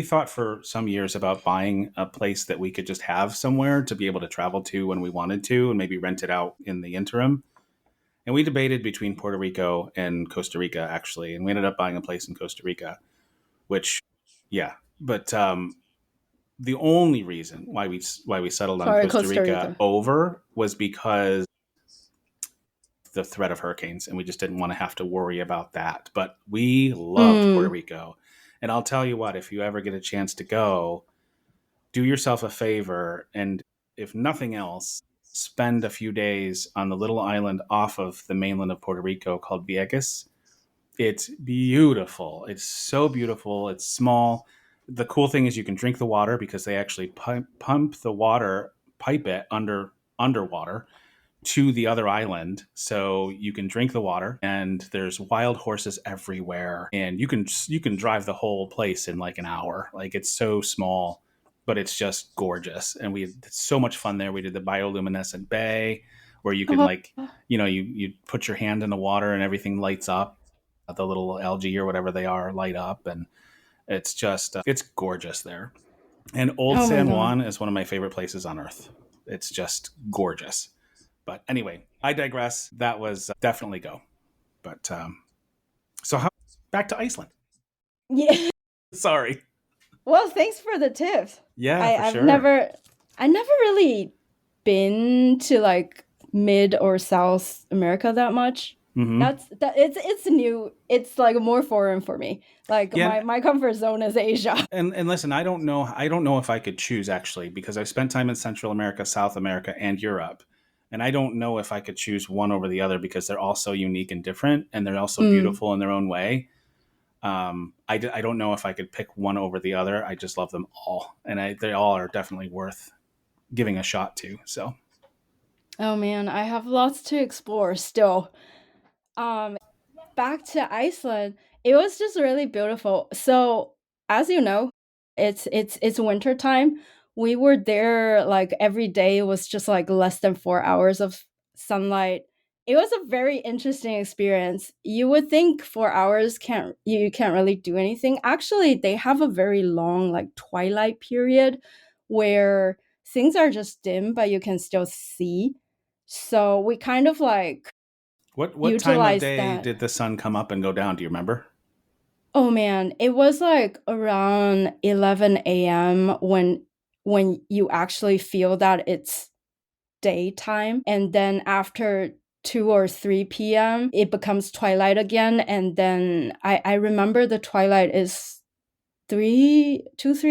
thought for some years about buying a place that we could just have somewhere to be able to travel to when we wanted to and maybe rent it out in the interim. And we debated between Puerto Rico and Costa Rica actually, and we ended up buying a place in Costa Rica, which yeah, but the only reason why we settled on Sorry, Costa Costa Rica Rica. over was because the threat of hurricanes, and we just didn't want to have to worry about that. But we loved Puerto Mm, Rico, and I'll tell you what: if you ever get a chance to go, do yourself a favor, and if nothing else, spend a few days on the little island off of the mainland of Puerto Rico called Vieques. It's beautiful. It's so beautiful. It's small. The cool thing is you can drink the water because they actually pump the water, pipe it underwater to the other island, so you can drink the water. And there's wild horses everywhere, and you can drive the whole place in like an hour. Like it's so small, but it's just gorgeous. And we had so much fun there. We did the bioluminescent bay, where you can oh, like you put your hand in the water and everything lights up, the little algae or whatever they are light up, and it's just it's gorgeous there. And Old oh my San God. Juan is one of my favorite places on earth. It's just gorgeous. But anyway, I digress. That was definitely go. But so how back to Iceland? Yeah. Sorry. Well, thanks for the tips. Yeah, I, for I've sure. never I never really been to like mid or South America that much. Hmm. It's new. It's like more foreign for me. Like Yeah, my comfort zone is Asia. and listen, I don't know if I could choose actually because I've spent time in Central America, South America, and Europe. And I don't know if I could choose one over the other because they're all so unique and different, and they're also Mm. beautiful in their own way. I don't know if I could pick one over the other. I just love them all, and they all are definitely worth giving a shot to. So, Oh man, I have lots to explore still. Um Back to Iceland, it was just really beautiful. So, as you know, it's winter time. We were there like every day was just like less than 4 hours of sunlight. It was a very interesting experience. You would think 4 hours you can't really do anything. Actually, they have a very long like twilight period where things are just dim but you can still see. So, we kind of like what time of utilize day that. did the sun come up and go down? Do you remember? Oh man, it was like around 11 a.m. when you actually feel that it's daytime, and then after 2 or 3 p.m., it becomes twilight again. And then I remember the twilight is 3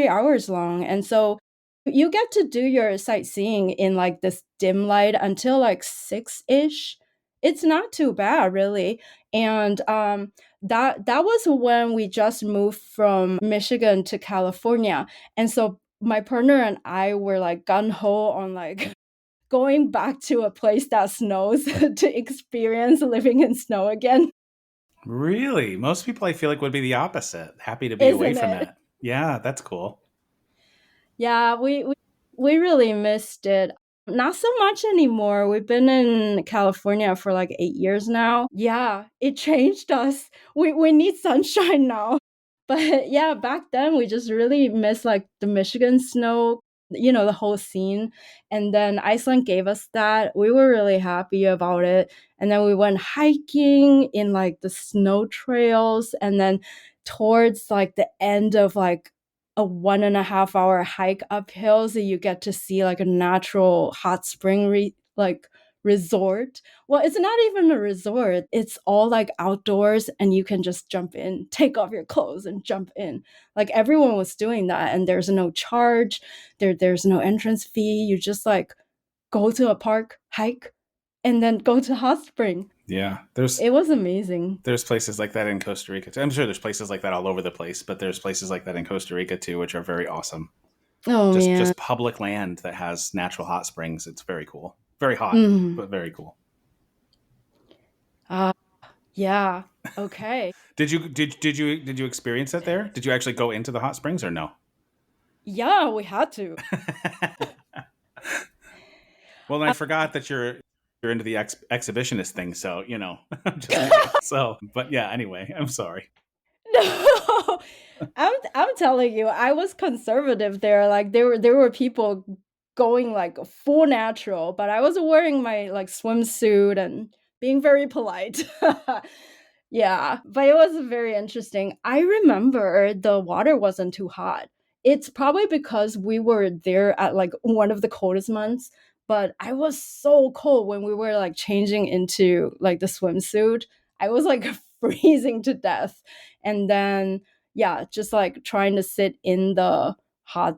hours long. And so you get to do your sightseeing in like this dim light until like 6-ish. It's not too bad, really. And that was when we just moved from Michigan to California. And so my partner and I were like gun ho on like going back to a place that snows to experience living in snow again, Really? Most people I feel like would be the opposite. Happy to be away isn't from it? it. Yeah, that's cool. Yeah, we really missed it. Not so much anymore. We've been in California for like 8 years now. Yeah, it changed us. We need sunshine now. But yeah, back then we just really missed like the Michigan snow, the whole scene. And then Iceland gave us that. We were really happy about it. And then we went hiking in like the snow trails. And then towards like the end of like a 1.5 hour hike uphill, so you get to see like a natural hot spring like resort. Well, it's not even a resort. It's all like outdoors and you can just jump in, take off your clothes and jump in. Like everyone was doing that and there's no charge. There's no entrance fee. You just like go to a park, hike, and then go to hot spring. Yeah, there's It was amazing. there's places like that in Costa Rica too. I'm sure there's places like that all over the place, but there's places like that in Costa Rica too, which are very awesome. Oh man. Just public land that has natural hot springs. It's very cool. Very hot, Mm. but very cool. Uh, yeah. Okay. Did you experience that there? Did you actually go into the hot springs or no? Yeah, we had to. Well, I forgot that you're into the exhibitionist thing, so I'm just kidding. So, but yeah. Anyway, I'm sorry. No, I'm telling you, I was conservative there. Like there were people going like full natural, but I was wearing my like swimsuit and being very polite. Yeah, but it was very interesting. I remember the water wasn't too hot. It's probably because we were there at like one of the coldest months, but I was so cold when we were like changing into like the swimsuit. I was like freezing to death. And then yeah, just like trying to sit in the hot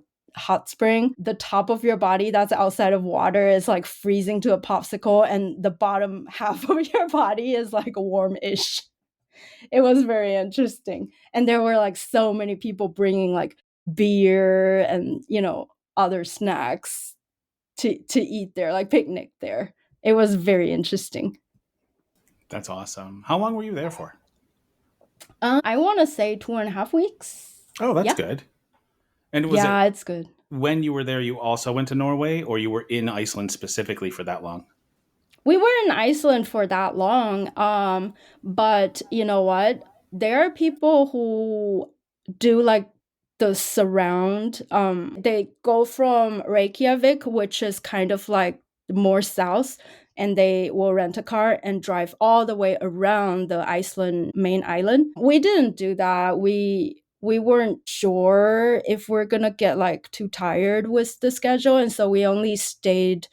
spring, the top of your body that's outside of water is like freezing to a popsicle and the bottom half of your body is like warm-ish. It was very interesting. And there were like so many people bringing like beer and, other snacks to eat there, like picnic there. It was very interesting. That's awesome. How long were you there for? I want to say 2.5 weeks. Oh, that's Yeah. good. And was it Yeah, it's good. when you were there, you also went to Norway, or you were in Iceland specifically for that long? We were in Iceland for that long. But you know what? There are people who do like the surround. They go from Reykjavik, which is kind of like more south, and they will rent a car and drive all the way around the Iceland main island. We didn't do that. We weren't sure if we're gonna get like too tired with the schedule, and so we only stayed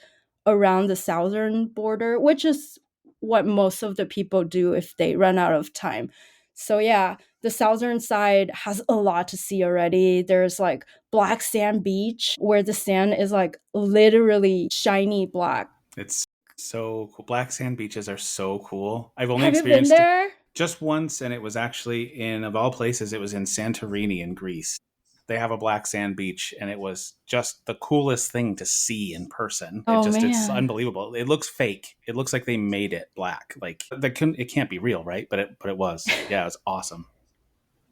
around the southern border, which is what most of the people do if they run out of time. So yeah, the southern side has a lot to see already. There's like Black Sand Beach where the sand is like literally shiny black. It's so cool. Black sand beaches are so cool. I've only Have you been experienced it there? just once, and it was actually of all places, it was in Santorini in Greece. They have a black sand beach, and it was just the coolest thing to see in person. Oh It's man. unbelievable. It looks fake. It looks like they made it black. Like it can't be real, right? But it was. Yeah, it was awesome.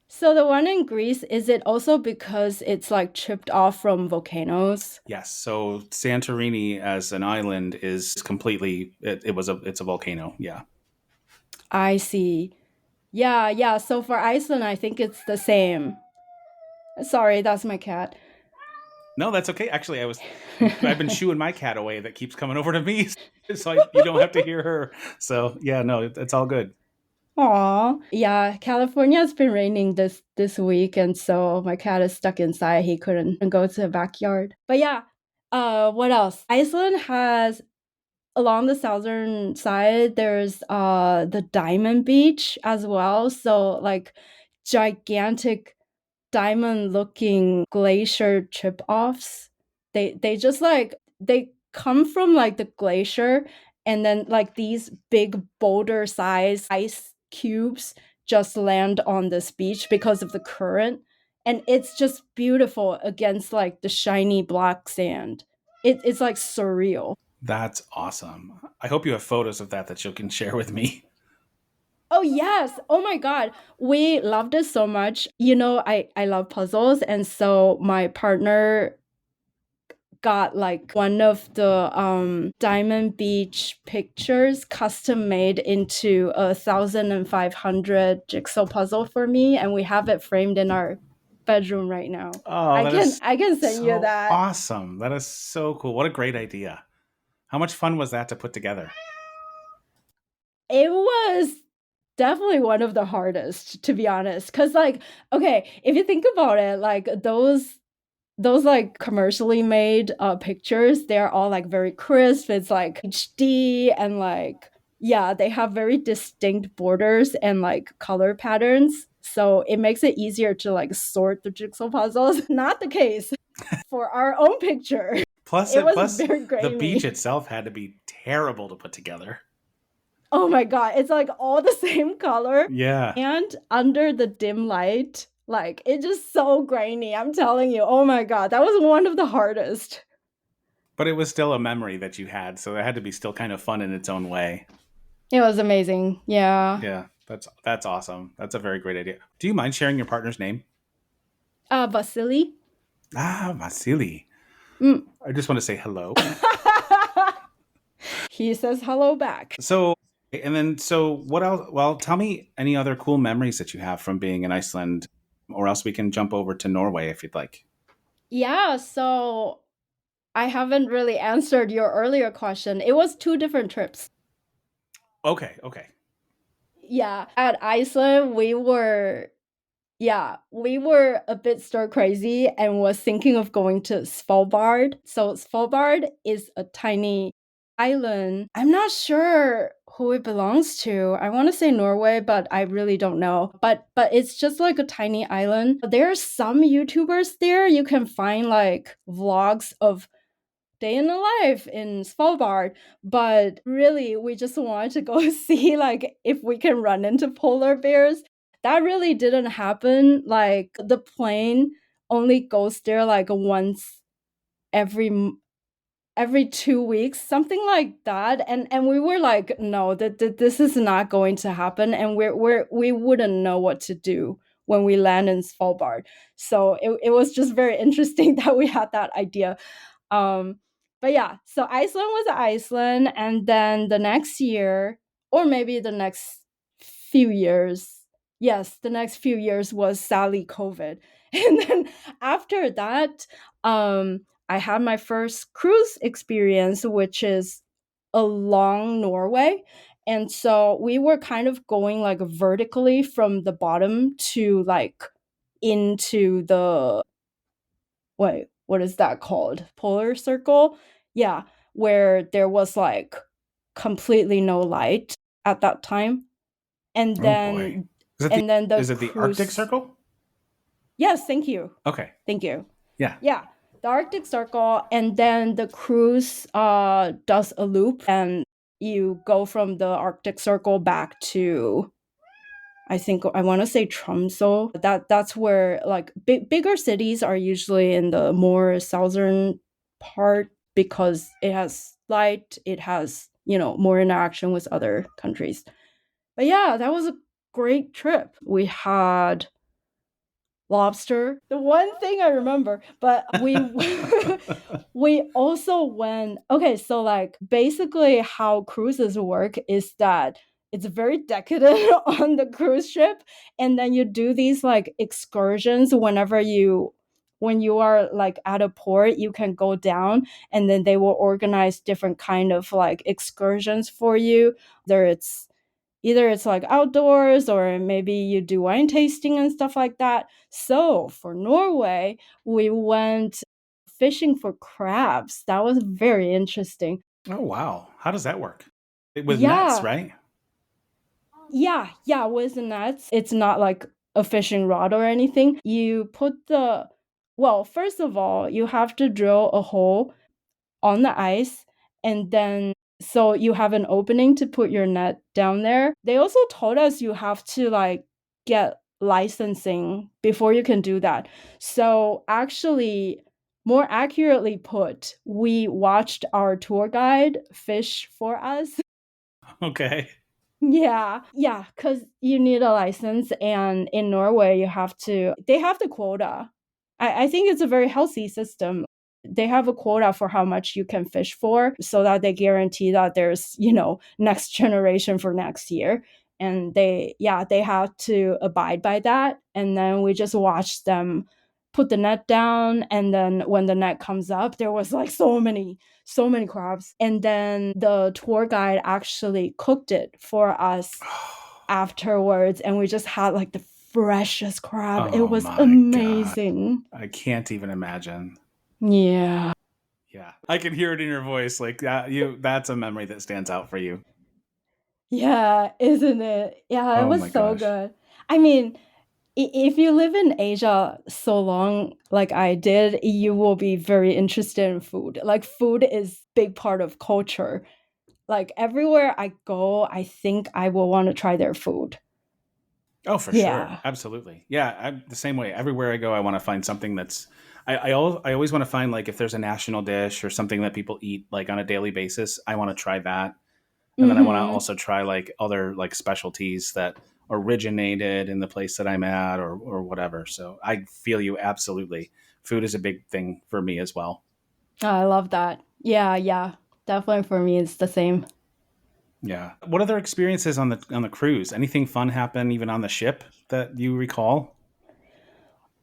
So the one in Greece, is it also because it's like chipped off from volcanoes? Yes. So Santorini as an island is completely. It's a volcano. Yeah. I see. Yeah, yeah. So for Iceland, I think it's the same. Sorry, that's my cat. No, that's okay. Actually, I've been shooing my cat away that keeps coming over to me, so you don't have to hear her. So yeah, no, it's all good. Aw. Yeah, California's been raining this week, and so my cat is stuck inside. He couldn't go to the backyard. But yeah, what else? Iceland has along the southern side, there's the Diamond Beach as well. So like gigantic diamond looking glacier chip offs. They just like they come from like the glacier, and then like these big boulder size ice cubes just land on this beach because of the current, and it's just beautiful against like the shiny black sand. It's like surreal. That's awesome. I hope you have photos of that that you can share with me. Oh yes. Oh my god. We loved it so much. I love puzzles, and so my partner got like one of the Diamond Beach pictures custom made into 1,500 jigsaw puzzle for me, and we have it framed in our bedroom right now. Oh, I that can is I can send you so that. awesome. That is so cool. What a great idea. How much fun was that to put together? It was definitely one of the hardest, to be honest, because like, okay, if you think about it, like those like commercially made pictures, they're all like very crisp. It's like HD, and like, yeah, they have very distinct borders and like color patterns, so it makes it easier to like sort the jigsaw puzzles. Not the case for our own picture. Plus, It was plus very the beach grainy. itself had to be terrible to put together. Oh my god, it's like all the same color, Yeah, and under the dim light, like it's just so grainy. I'm telling you. Oh my god, that was one of the hardest. but it was still a memory that you had, so it had to be still kind of fun in its own way. It was amazing. Yeah. Yeah, that's awesome. That's a very great idea. Do you mind sharing your partner's name? Vasily. Ah, Vasily. Mm. I just want to say hello. He says hello back. So, and then, so what else? Well, tell me any other cool memories that you have from being in Iceland, or else we can jump over to Norway if you'd like. Yeah, so I haven't really answered your earlier question. It was two different trips. Okay, okay. Yeah, at Iceland, we were a bit stir crazy and was thinking of going to Svalbard. So Svalbard is a tiny island. I'm not sure who it belongs to. I want to say Norway, but I really don't know. But it's just like a tiny island. There are some YouTubers there. You can find like vlogs of day in the life in Svalbard, but really we just wanted to go see like if we can run into polar bears. That really didn't happen. Like the plane only goes there like once every every 2 weeks, something like that. And we were like, no, that this is not going to happen, and we wouldn't know what to do when we land in Svalbard. So it was just very interesting that we had that idea. um, but yeah, so Iceland was Iceland, and then the next year, or maybe the next few years, yes, the next few years was sadly COVID. And then after that, I had my first cruise experience, which is along Norway. And so we were kind of going like vertically from the bottom to like into the, what is that called? Polar circle? Yeah, where there was like completely no light at that time. And Oh boy. then Is it the and then the is it the Arctic cruise. Circle? Yes, thank you. Okay. Thank you. Yeah. Yeah, the Arctic Circle, and then the cruise does a loop, and you go from the Arctic Circle back to, I think I want to say Tromso. That's where like bigger cities are usually in the more southern part because it has light, it has, more interaction with other countries. But yeah, that was a great trip. We had lobster. The one thing I remember, but we we also went. Okay, so like basically how cruises work is that it's very decadent on the cruise ship, and then you do these like excursions when you are like at a port, you can go down, and then they will organize different kind of like excursions for you. Whether it's Either it's like outdoors, or maybe you do wine tasting and stuff like that. So for Norway, we went fishing for crabs. That was very interesting. Oh, wow. How does that work? With nets, Yeah, right? yeah, with the nets. It's not like a fishing rod or anything. You put the well, first of all, you have to drill a hole on the ice, and then so you have an opening to put your net down there. They also told us you have to like get licensing before you can do that. So actually, more accurately put, we watched our tour guide fish for us. Okay. Yeah, because you need a license, and in Norway, they have the quota. I think it's a very healthy system. They have a quota for how much you can fish for so that they guarantee that there's, next generation for next year. And they have to abide by that. And then we just watched them put the net down. And then when the net comes up, there was like so many crabs. And then the tour guide actually cooked it for us afterwards. And we just had like the freshest crab. It Oh was my God. amazing. I can't even imagine. Yeah. Yeah. I can hear it in your voice. Like that's a memory that stands out for you. Yeah, isn't it? Yeah, it Oh was my so gosh. good. I mean, if you live in Asia so long like I did, you will be very interested in food. Like food is big part of culture. Like everywhere I go, I think I will want to try their food. Oh, for sure. Yeah. Absolutely. Yeah, I'm the same way. Everywhere I go, I want to find something that's I always want to find like if there's a national dish or something that people eat like on a daily basis, I want to try that. And then I want to Mhm. also try like other like specialties that originated in the place that I'm at or whatever. So I feel you absolutely. Food is a big thing for me as well. I love that. Yeah. Definitely for me it's the same. Yeah. What other experiences on the cruise? Anything fun happen even on the ship that you recall?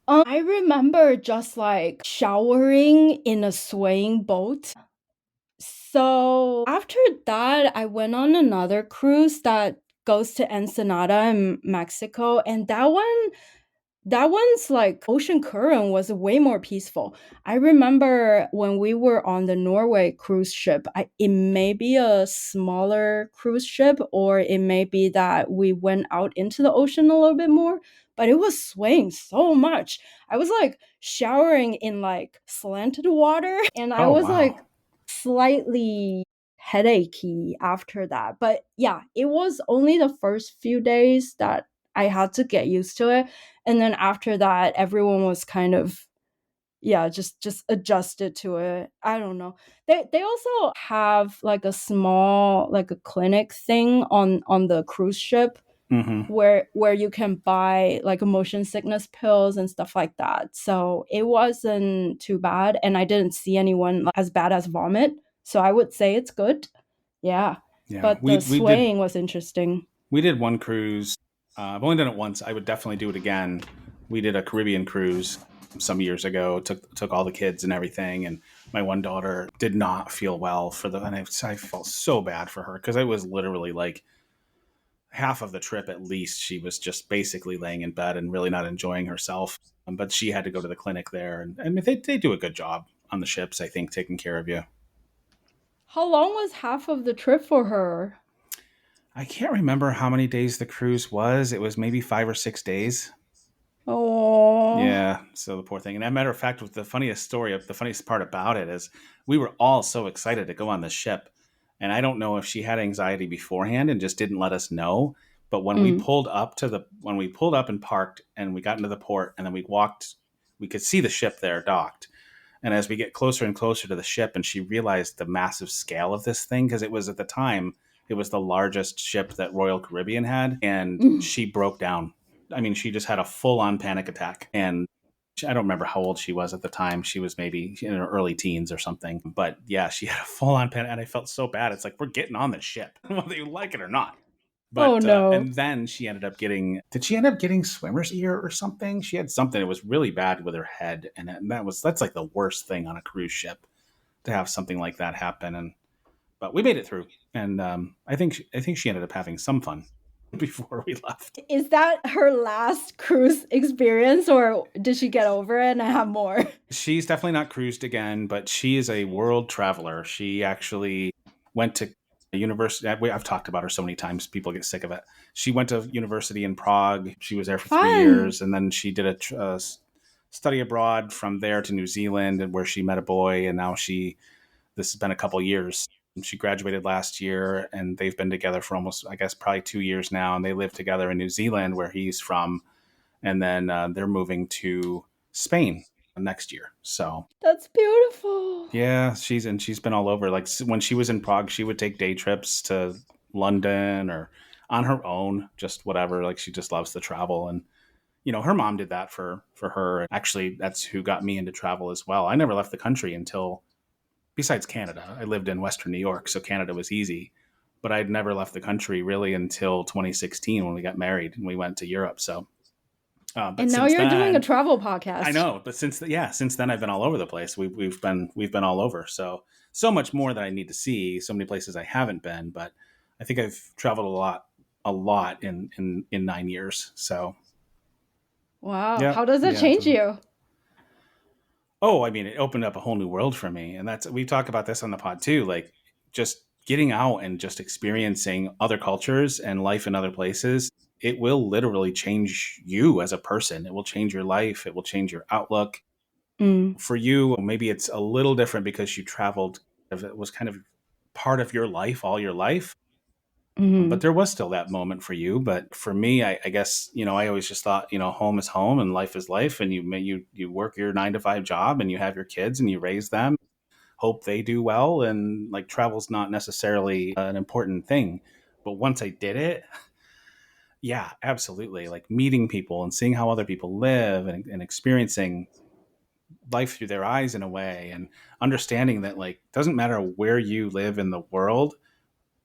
I remember just like showering in a swaying boat. So after that, I went on another cruise that goes to Ensenada in Mexico, and that one's like ocean current was way more peaceful. I remember when we were on the Norway cruise ship, it may be a smaller cruise ship, or it may be that we went out into the ocean a little bit more, but it was swaying so much. I was like showering in like slanted water, and I Oh, was wow. like slightly headachy after that. But yeah, it was only the first few days that I had to get used to it, and then after that everyone was kind of just adjusted to it. I don't know. They also have like a small like a clinic thing on the cruise ship Mhm. where you can buy like motion sickness pills and stuff like that. So it wasn't too bad, and I didn't see anyone like, as bad as vomit. So I would say it's good. Yeah. Yeah. But We the we did swaying was interesting. we did one cruise. I've only done it once. I would definitely do it again. We did a Caribbean cruise some years ago. Took all the kids and everything, and my one daughter did not feel well for the, and I felt so bad for her because it was literally like half of the trip at least. She was just basically laying in bed and really not enjoying herself. But she had to go to the clinic there, and I mean they do a good job on the ships. I think taking care of you. How long was half of the trip for her? I can't remember how many days the cruise was. It was maybe 5 or 6 days. Oh. Yeah, so the poor thing. And as a matter of fact, with the funniest story, the funniest part about it is we were all so excited to go on the ship. And I don't know if she had anxiety beforehand and just didn't let us know. But Mm. when we pulled up and parked and we got into the port and then we walked, we could see the ship there docked. And as we get closer and closer to the ship, and she realized the massive scale of this thing, because it was at the time, it was the largest ship that Royal Caribbean had, and Mm. she broke down. I mean, she just had a full on panic attack. And I don't remember how old she was at the time. She was maybe in her early teens or something. But yeah, she had a full on panic, and I felt so bad. It's like, we're getting on this ship, whether you like it or not. Oh But no. and then she ended up getting. Did she end up getting swimmer's ear or something? She had something that was really bad with her head, and that's like the worst thing on a cruise ship to have something like that happen. And but we made it through, and I think she ended up having some fun before we left. Is that her last cruise experience, or did she get over it and have more? She's definitely not cruised again, but she is a world traveler. She actually went to a university. I've talked about her so many times, people get sick of it. She went to university in Prague. She was there for three Fun. years, and then she did a study abroad from there to New Zealand, and where she met a boy, and now this has been a couple years. She graduated last year, and they've been together for almost, I guess, probably 2 years now, and they live together in New Zealand, where he's from, and then they're moving to Spain next year. So That's beautiful. yeah, she's been all over. Like when she was in Prague, she would take day trips to London or on her own, just whatever. Like she just loves to travel, and her mom did that for her. Actually, that's who got me into travel as well. I never left the country until, besides Canada, I lived in Western New York, so Canada was easy. But I'd never left the country really until 2016 when we got married and we went to Europe. So, but And now since you're doing a then, travel I podcast. know, but since then I've been all over the place. We've been all over. So much more that I need to see. So many places I haven't been, but I think I've traveled a lot in 9 years. So Wow. yeah, How does it yeah. change you? Oh, I mean, it opened up a whole new world for me, and we talk about this on the pod too. Like just getting out and just experiencing other cultures and life in other places. It will literally change you as a person. It will change your life. It will change your outlook. Mm. For you, maybe it's a little different because you traveled, it was kind of part of your life all your life. But Hmm. there was still that moment for you. But for me, I guess, I always just thought, home is home and life is life. And you work your 9 to 5 job and you have your kids and you raise them, hope they do well. And like travel's not necessarily an important thing. But once I did it, yeah, absolutely. Like meeting people and seeing how other people live and experiencing life through their eyes in a way, and understanding that like doesn't matter where you live in the world,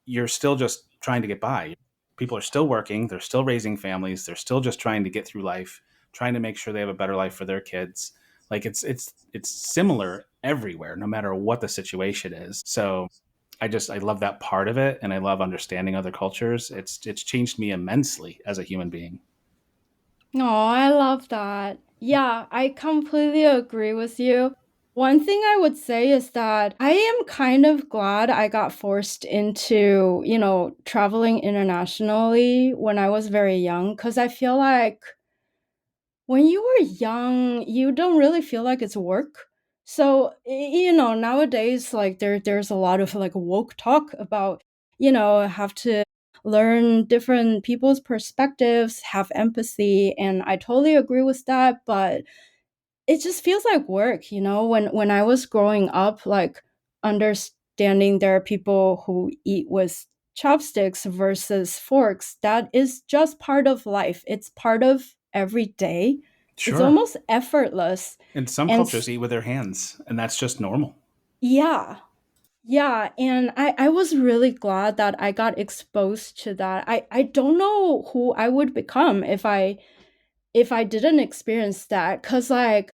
you're still just trying to get by. People are still working, they're still raising families, they're still just trying to get through life, trying to make sure they have a better life for their kids. Like it's similar everywhere, no matter what the situation is. So I love that part of it, and I love understanding other cultures. It's changed me immensely as a human being. Oh, I love that. Yeah, I completely agree with you. One thing I would say is that I am kind of glad I got forced into, traveling internationally when I was very young, because I feel like when you were young, you don't really feel like it's work. So, nowadays, like there's a lot of like woke talk about, have to learn different people's perspectives, have empathy, and I totally agree with that, but it just feels like work, when I was growing up, like understanding there are people who eat with chopsticks versus forks, that is just part of life. It's part of every day. It's Sure. almost effortless. And some And cultures eat with their hands, and that's just normal. yeah, yeah, and I was really glad that I got exposed to that. I don't know who I would become if I didn't experience that, cuz like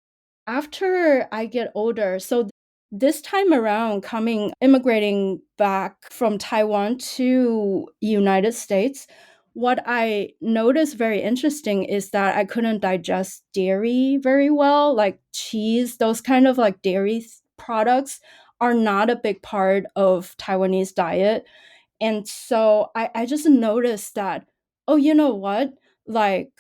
after I get older, so this time around coming immigrating back from Taiwan to United States, what I noticed very interesting is that I couldn't digest dairy very well, like cheese, those kind of like dairy products are not a big part of Taiwanese diet. And so I just noticed that, oh, you know what? Like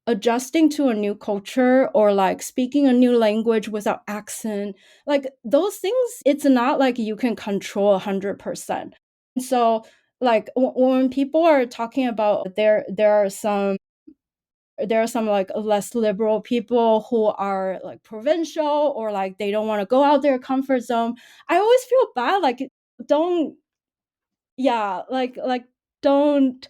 adjusting to a new culture or like speaking a new language without accent, like those things, it's not like you can control 100%. And so, like when people are talking about there are some like less liberal people who are like provincial or like they don't want to go out their comfort zone. I always feel bad, like don't yeah, like don't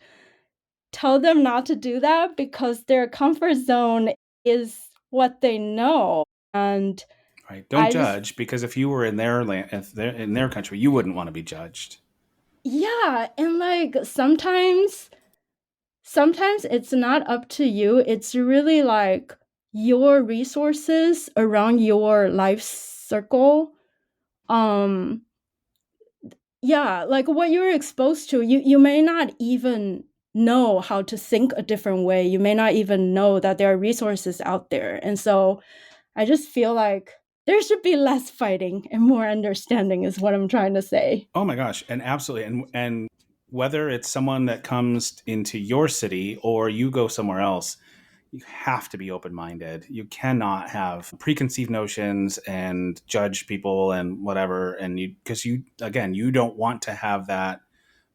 tell them not to do that because their comfort zone is what they know. And Right. Don't I just judge, because if you were in their land, if they're in their country, you wouldn't want to be judged. yeah, and like sometimes it's not up to you. It's really like your resources around your life circle. Um yeah, like what you're exposed to, you may not even know how to think a different way. You may not even know that there are resources out there. And so I just feel like there should be less fighting and more understanding is what I'm trying to say. Oh my gosh, and absolutely, and whether it's someone that comes into your city or you go somewhere else, you have to be open minded. You cannot have preconceived notions and judge people and whatever. And you, because you, again, you don't want to have that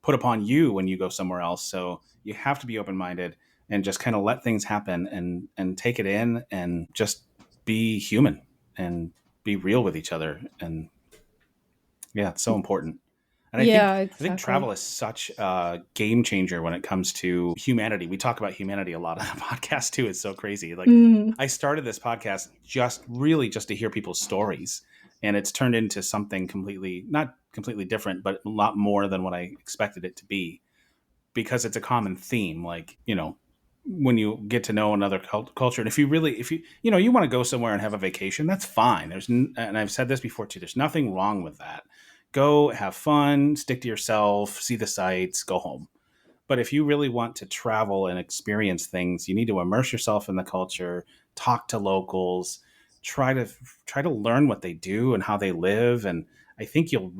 put upon you when you go somewhere else. So you have to be open minded and just kind of let things happen and take it in and just be human and be real with each other. And yeah, it's so important. And Yeah, I think travel exactly. is such a game changer when it comes to humanity. We talk about humanity a lot on the podcast too. It's so crazy. Like Mm. I started this podcast just really just to hear people's stories, and it's turned into something completely not completely different, but a lot more than what I expected it to be because it's a common theme. Like when you get to know another culture, and if you you want to go somewhere and have a vacation, that's fine. And I've said this before too, there's nothing wrong with that. Go have fun, stick to yourself, see the sights, go home. But if you really want to travel and experience things, you need to immerse yourself in the culture, talk to locals, try to try to learn what they do and how they live. And I think you'll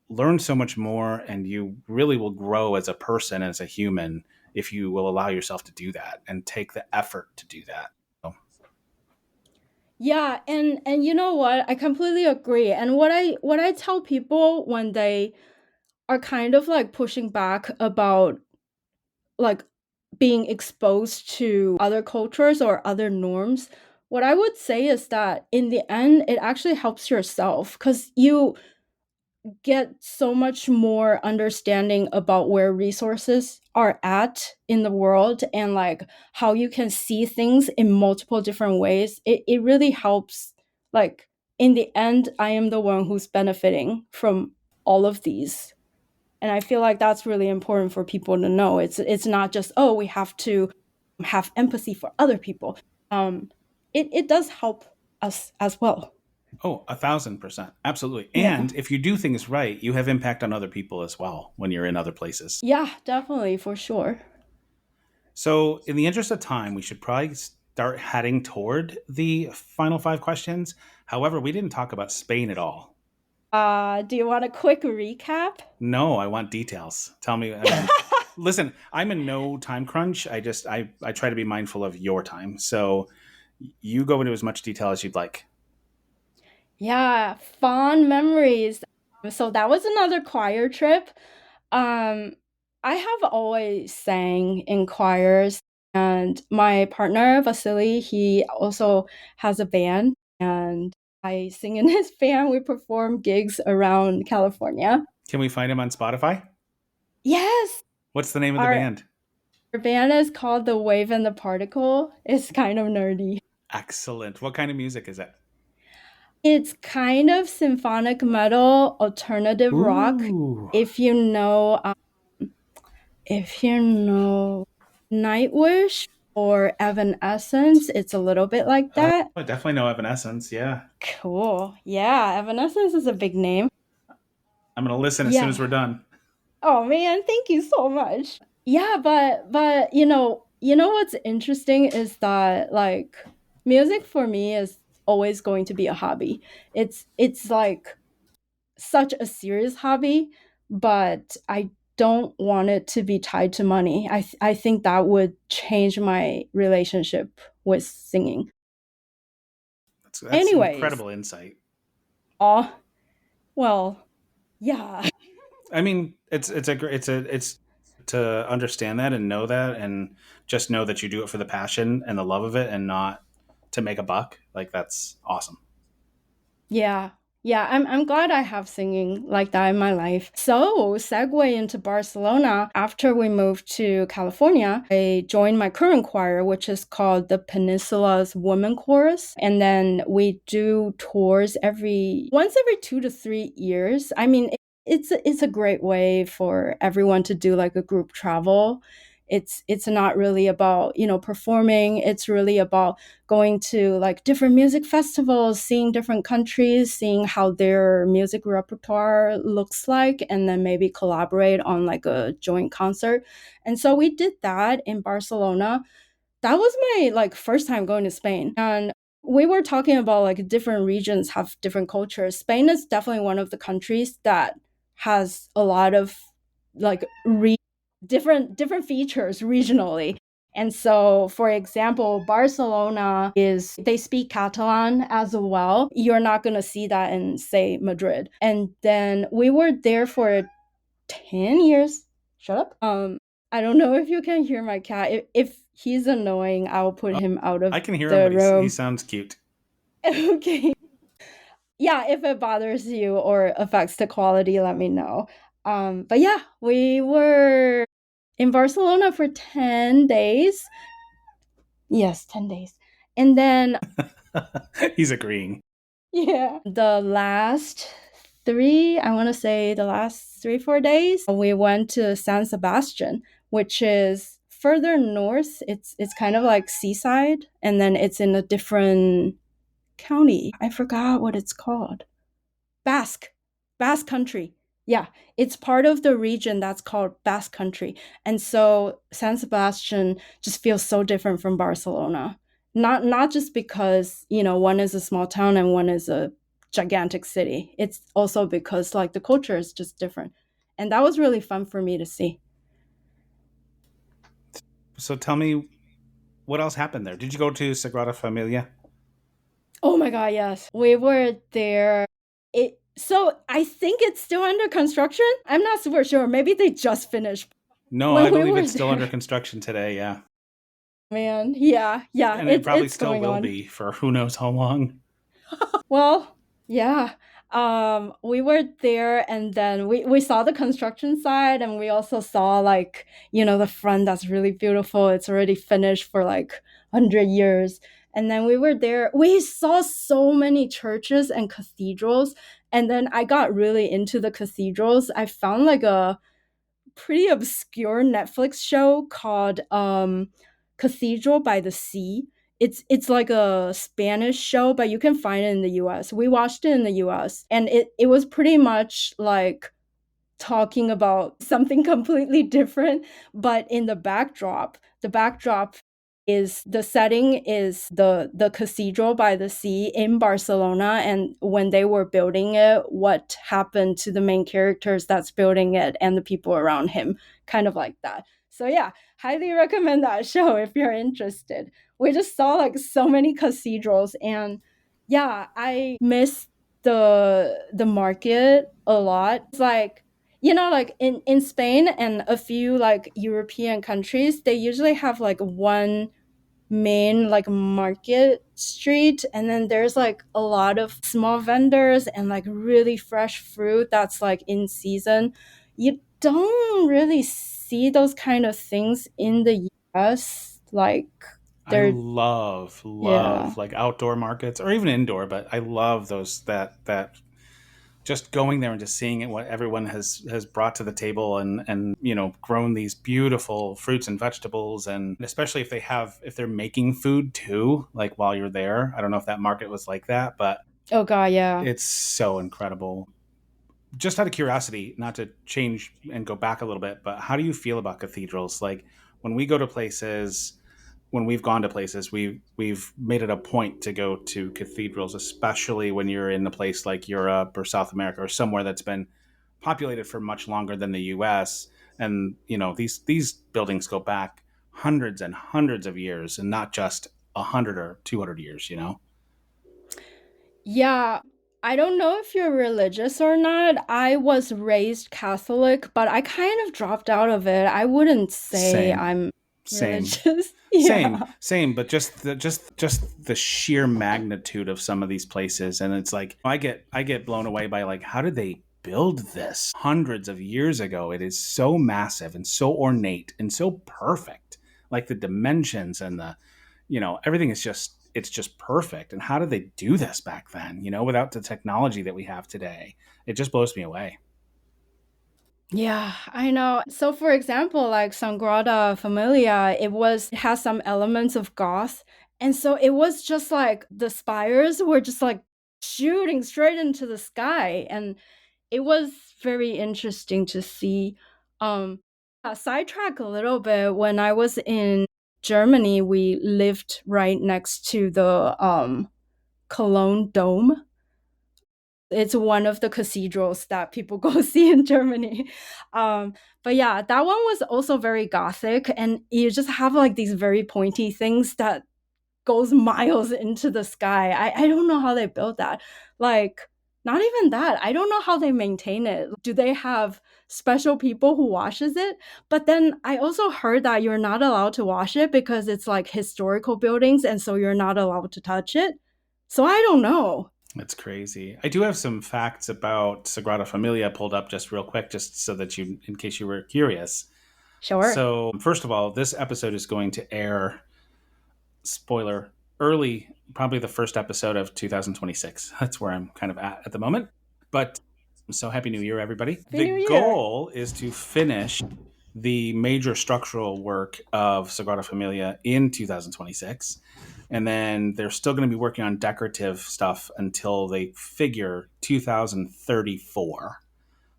learn so much more, and you really will grow as a person, as a human, if you will allow yourself to do that and take the effort to do that. So, Yeah, and you know what? I completely agree. And what I tell people when they are kind of like pushing back about like being exposed to other cultures or other norms, what I would say is that in the end it actually helps yourself cuz you get so much more understanding about where resources are at in the world and like how you can see things in multiple different ways. It really helps. Like in the end, I am the one who's benefiting from all of these. And I feel like that's really important for people to know. It's not just, oh, we have to have empathy for other people. Um it does help us as well. oh, 1,000%. Absolutely. Yeah. And if you do things right, you have impact on other people as well when you're in other places. Yeah, definitely for sure. So, in the interest of time, we should probably start heading toward the final five questions. However, we didn't talk about Spain at all. Do you want a quick recap? No, I want details. Tell me. I mean, listen, I'm in no time crunch. I try to be mindful of your time. So you go into as much detail as you'd like. Yeah, fond memories. So that was another choir trip. Um, I have always sang in choirs, and my partner Vasily, he also has a band, and I sing in his band. We perform gigs around California. Can we find him on Spotify? Yes, What's the name of the our band? our band is called The Wave and the Particle. It's kind of nerdy. Excellent. What kind of music is it? It's kind of symphonic metal, alternative rock. Ooh. If you know, if you know Nightwish or Evanescence, it's a little bit like that. I definitely know Evanescence. Yeah. Cool. Yeah, Evanescence is a big name. I'm going to listen as soon as Yeah. we're done. Oh man, thank you so much. Yeah, but you know what's interesting is that like music for me is always going to be a hobby. It's like such a serious hobby, but I don't want it to be tied to money. I think that would change my relationship with singing. That's Anyways, incredible insight. oh, well, yeah. I mean, it's to understand that and know that, and just know that you do it for the passion and the love of it, and not to make a buck. Like that's awesome. Yeah. Yeah, I'm glad I have singing like that in my life. So, segue into Barcelona. After we moved to California, I joined my current choir, which is called the Peninsula's Women Chorus. And then we do tours once every 2 to 3 years. I mean, it's a great way for everyone to do like a group travel. It's not really about, performing. It's really about going to like different music festivals, seeing different countries, seeing how their music repertoire looks like, and then maybe collaborate on like a joint concert. And so we did that in Barcelona. That was my like first time going to Spain. And we were talking about like different regions have different cultures. Spain is definitely one of the countries that has a lot of like different features regionally. And so, for example, Barcelona is they speak Catalan as well. You're not going to see that in, say, Madrid. And then we were there for 10 years. Shut up. I don't know if you can hear my cat. If he's annoying, I'll put Oh, him out of I can hear him, the but he room. sounds cute. Okay. Yeah, if it bothers you or affects the quality, let me know. But yeah, we were in Barcelona for 10 days. Yes, 10 days. And then, He's agreeing. yeah, I want to say the last 3, 4 days, we went to San Sebastian, which is further north. It's kind of like seaside, and then it's in a different county. I forgot what it's called. Basque, Basque country. Yeah, it's part of the region that's called Basque country. And so San Sebastian just feels so different from Barcelona. Not just because, one is a small town and one is a gigantic city. It's also because like the culture is just different. And that was really fun for me to see. So tell me, what else happened there? Did you go to Sagrada Familia? Oh my god, yes. We were there. I think it's still under construction. I'm not super sure. Maybe they just finished No, I when we believe were it's still under there. construction today. Yeah, Man, yeah, yeah, and it it's probably it's still going will on. be for who knows how long. Well, yeah. We were there and then we saw the construction side and we also saw like, the front that's really beautiful. It's already finished for like 100 years. And then we were there. We saw so many churches and cathedrals. And then I got really into the cathedrals. I found like a pretty obscure Netflix show called Cathedral by the Sea. It's like a Spanish show, but you can find it in the US. We watched it in the US and it was pretty much like talking about something completely different, but in the backdrop is the setting is the cathedral by the sea in Barcelona, and when they were building it, what happened to the main characters that's building it and the people around him, kind of like that. So yeah, highly recommend that show if you're interested. We just saw like so many cathedrals, and yeah, I miss the market a lot. It's like, like in Spain and a few like European countries, they usually have like one main like market street, and then there's like a lot of small vendors and like really fresh fruit that's like in season. You don't really see those kind of things in the US. Like I they're yeah. love like outdoor markets or even indoor, but I love those that just going there and just seeing it, what everyone has brought to the table, and grown these beautiful fruits and vegetables, and especially if they're making food too, like while you're there. I don't know if that market was like that, but Oh god, yeah. it's so incredible. Just out of curiosity, not to change and go back a little bit, but how do you feel about cathedrals? Like when we go to places, when we've gone to places, we've made it a point to go to cathedrals, especially when you're in a place like Europe or South America or somewhere that's been populated for much longer than the U.S. And these buildings go back hundreds and hundreds of years, and not just 100 or 200 years. Yeah, I don't know if you're religious or not. I was raised Catholic, but I kind of dropped out of it. I wouldn't say Same, I'm same. religious. Same, Yeah. same, but just the sheer magnitude of some of these places, and it's like I get blown away by like how did they build this hundreds of years ago? It is so massive and so ornate and so perfect, like the dimensions and everything is just perfect. And how did they do this back then? Without the technology that we have today, it just blows me away. Yeah, I know. So for example, like Sagrada Familia, it has some elements of goth. And so it was just like the spires were just like shooting straight into the sky. And it was very interesting to see. Sidetrack a little bit. When I was in Germany, we lived right next to the Cologne Dome. It's one of the cathedrals that people go see in Germany. But yeah, that one was also very gothic, and you just have like these very pointy things that goes miles into the sky. I don't know how they built that. Like, not even that. I don't know how they maintain it. Do they have special people who washes it? But then I also heard that you're not allowed to wash it because it's like historical buildings, and so you're not allowed to touch it. So I don't know. That's crazy. I do have some facts about Sagrada Familia pulled up just real quick, just so that you, in case you were curious. Sure. So, first of all, this episode is going to air, spoiler, early, probably the first episode of 2026. That's where I'm kind of at the moment. But so happy New Year, everybody. Happy The New Year. goal is to finish the major structural work of Sagrada Familia in 2026. And then they're still going to be working on decorative stuff until they figure 2034.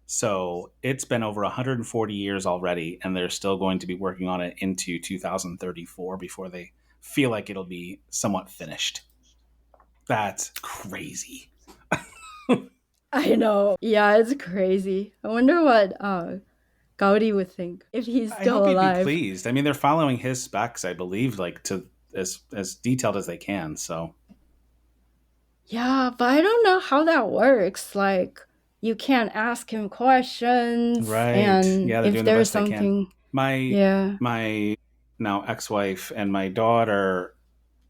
So it's been over 140 years already, and they're still going to be working on it into 2034 before they feel like it'll be somewhat finished. That's crazy. I know. Yeah, it's crazy. I wonder what Gaudi would think if he's I still hope he'd be alive. pleased. I mean, they're following his specs, I believe, like to as detailed as they can. So Yeah, but I don't know how that works. Like, you can't ask him questions, right, and yeah, they're if doing the there's best they can. something, My yeah. my now ex-wife and my daughter,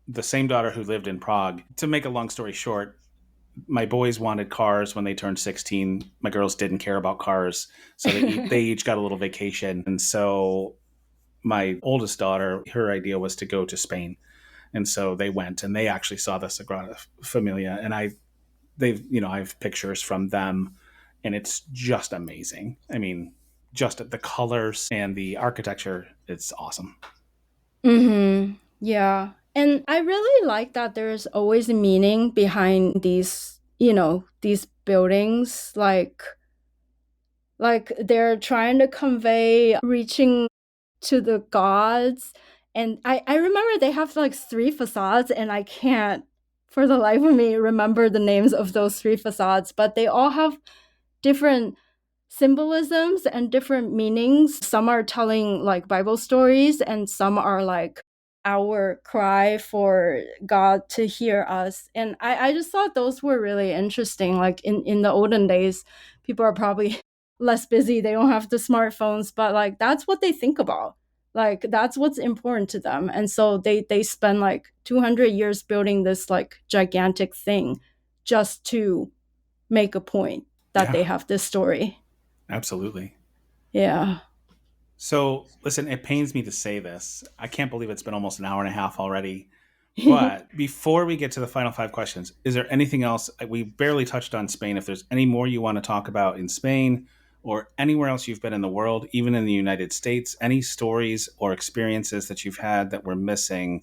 the same daughter who lived in Prague. To make a long story short, my boys wanted cars when they turned 16. My girls didn't care about cars, so they each got a little vacation. And so my oldest daughter, her idea was to go to Spain, and so they went and they actually saw the Sagrada Familia. And I have pictures from them, and it's just amazing. I mean, just the colors and the architecture, it's awesome. Mm-hmm. Yeah. And I really like that there's always a meaning behind these, these buildings. Like they're trying to convey reaching to the gods. And I remember they have like three facades, and I can't for the life of me remember the names of those three facades, but they all have different symbolisms and different meanings. Some are telling like Bible stories, and some are like our cry for God to hear us. And I just thought those were really interesting. Like in the olden days, people are probably less busy, they don't have the smartphones, but like that's what they think about. Like that's what's important to them. And so they spend like 200 years building this like gigantic thing just to make a point that Yeah, they have this story. absolutely. Yeah. So, listen, it pains me to say this. I can't believe it's been almost an hour and a half already. But before we get to the final five questions, is there anything else? We barely touched on Spain. If there's any more you want to talk about in Spain or anywhere else you've been in the world, even in the United States, any stories or experiences that you've had that we're missing,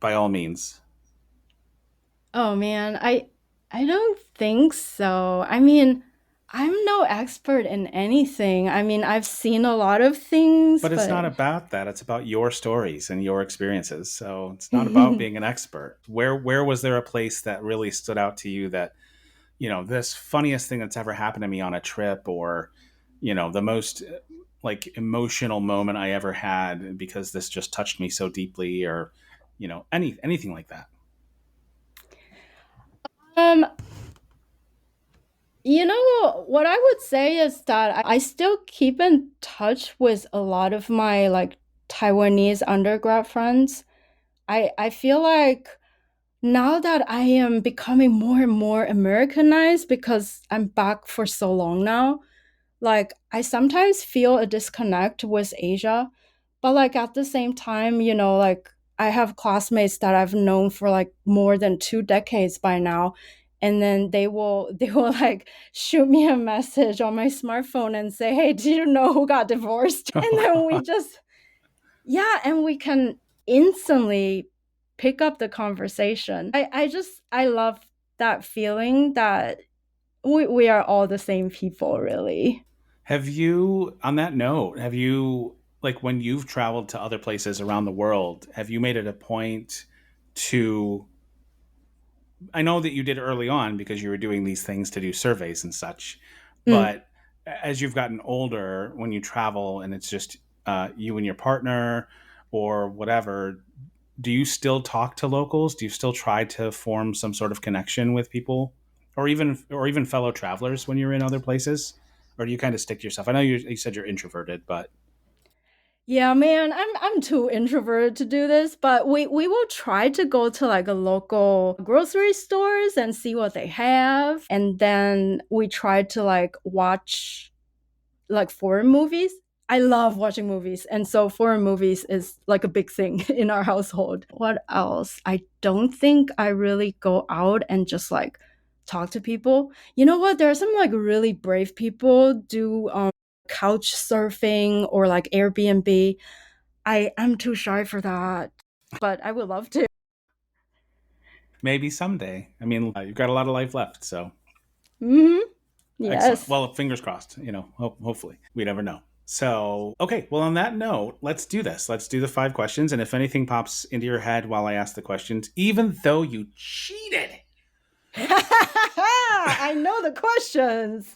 by all means. Oh man, I don't think so. I mean, I'm no expert in anything. I mean, I've seen a lot of things, But it's but not about that. It's about your stories and your experiences. So it's not about being an expert. Where was there a place that really stood out to you that, this funniest thing that's ever happened to me on a trip, or the most like emotional moment I ever had because this just touched me so deeply, or anything like that. um what I would say is that I still keep in touch with a lot of my like Taiwanese undergrad friends. I feel like now that I am becoming more and more Americanized because I'm back for so long now, like I sometimes feel a disconnect with Asia, but like at the same time, like I have classmates that I've known for like more than 2 decades by now, and then they will like shoot me a message on my smartphone and say, "Hey, do you know who got divorced?" And Oh then we God. just yeah, and we can instantly pick up the conversation. I love that feeling that we are all the same people, really. Have you, on that note, have you, like, when you've traveled to other places around the world, have you made it a point to I know that you did early on because you were doing these things to do surveys and such. Mm. But as you've gotten older, when you travel and it's just you and your partner or whatever, do you still talk to locals? Do you still try to form some sort of connection with people, or even fellow travelers when you're in other places, or do you kind of stick to yourself? I know you said you're introverted, but Yeah, man, I'm too introverted to do this, but we will try to go to like a local grocery stores and see what they have, and then we try to like watch like foreign movies. I love watching movies, and so foreign movies is like a big thing in our household. What else? I don't think I really go out and just like talk to people. You know what? There are some like really brave people do couch surfing or like Airbnb. I'm too shy for that, but I would love to. maybe someday. I mean, you've got a lot of life left, so Hmm. excellent. Yes. Well, fingers crossed. Hopefully, we never know. So, okay. Well, on that note, let's do this. Let's do the 5 questions, and if anything pops into your head while I ask the questions, even though you cheated, I know the questions.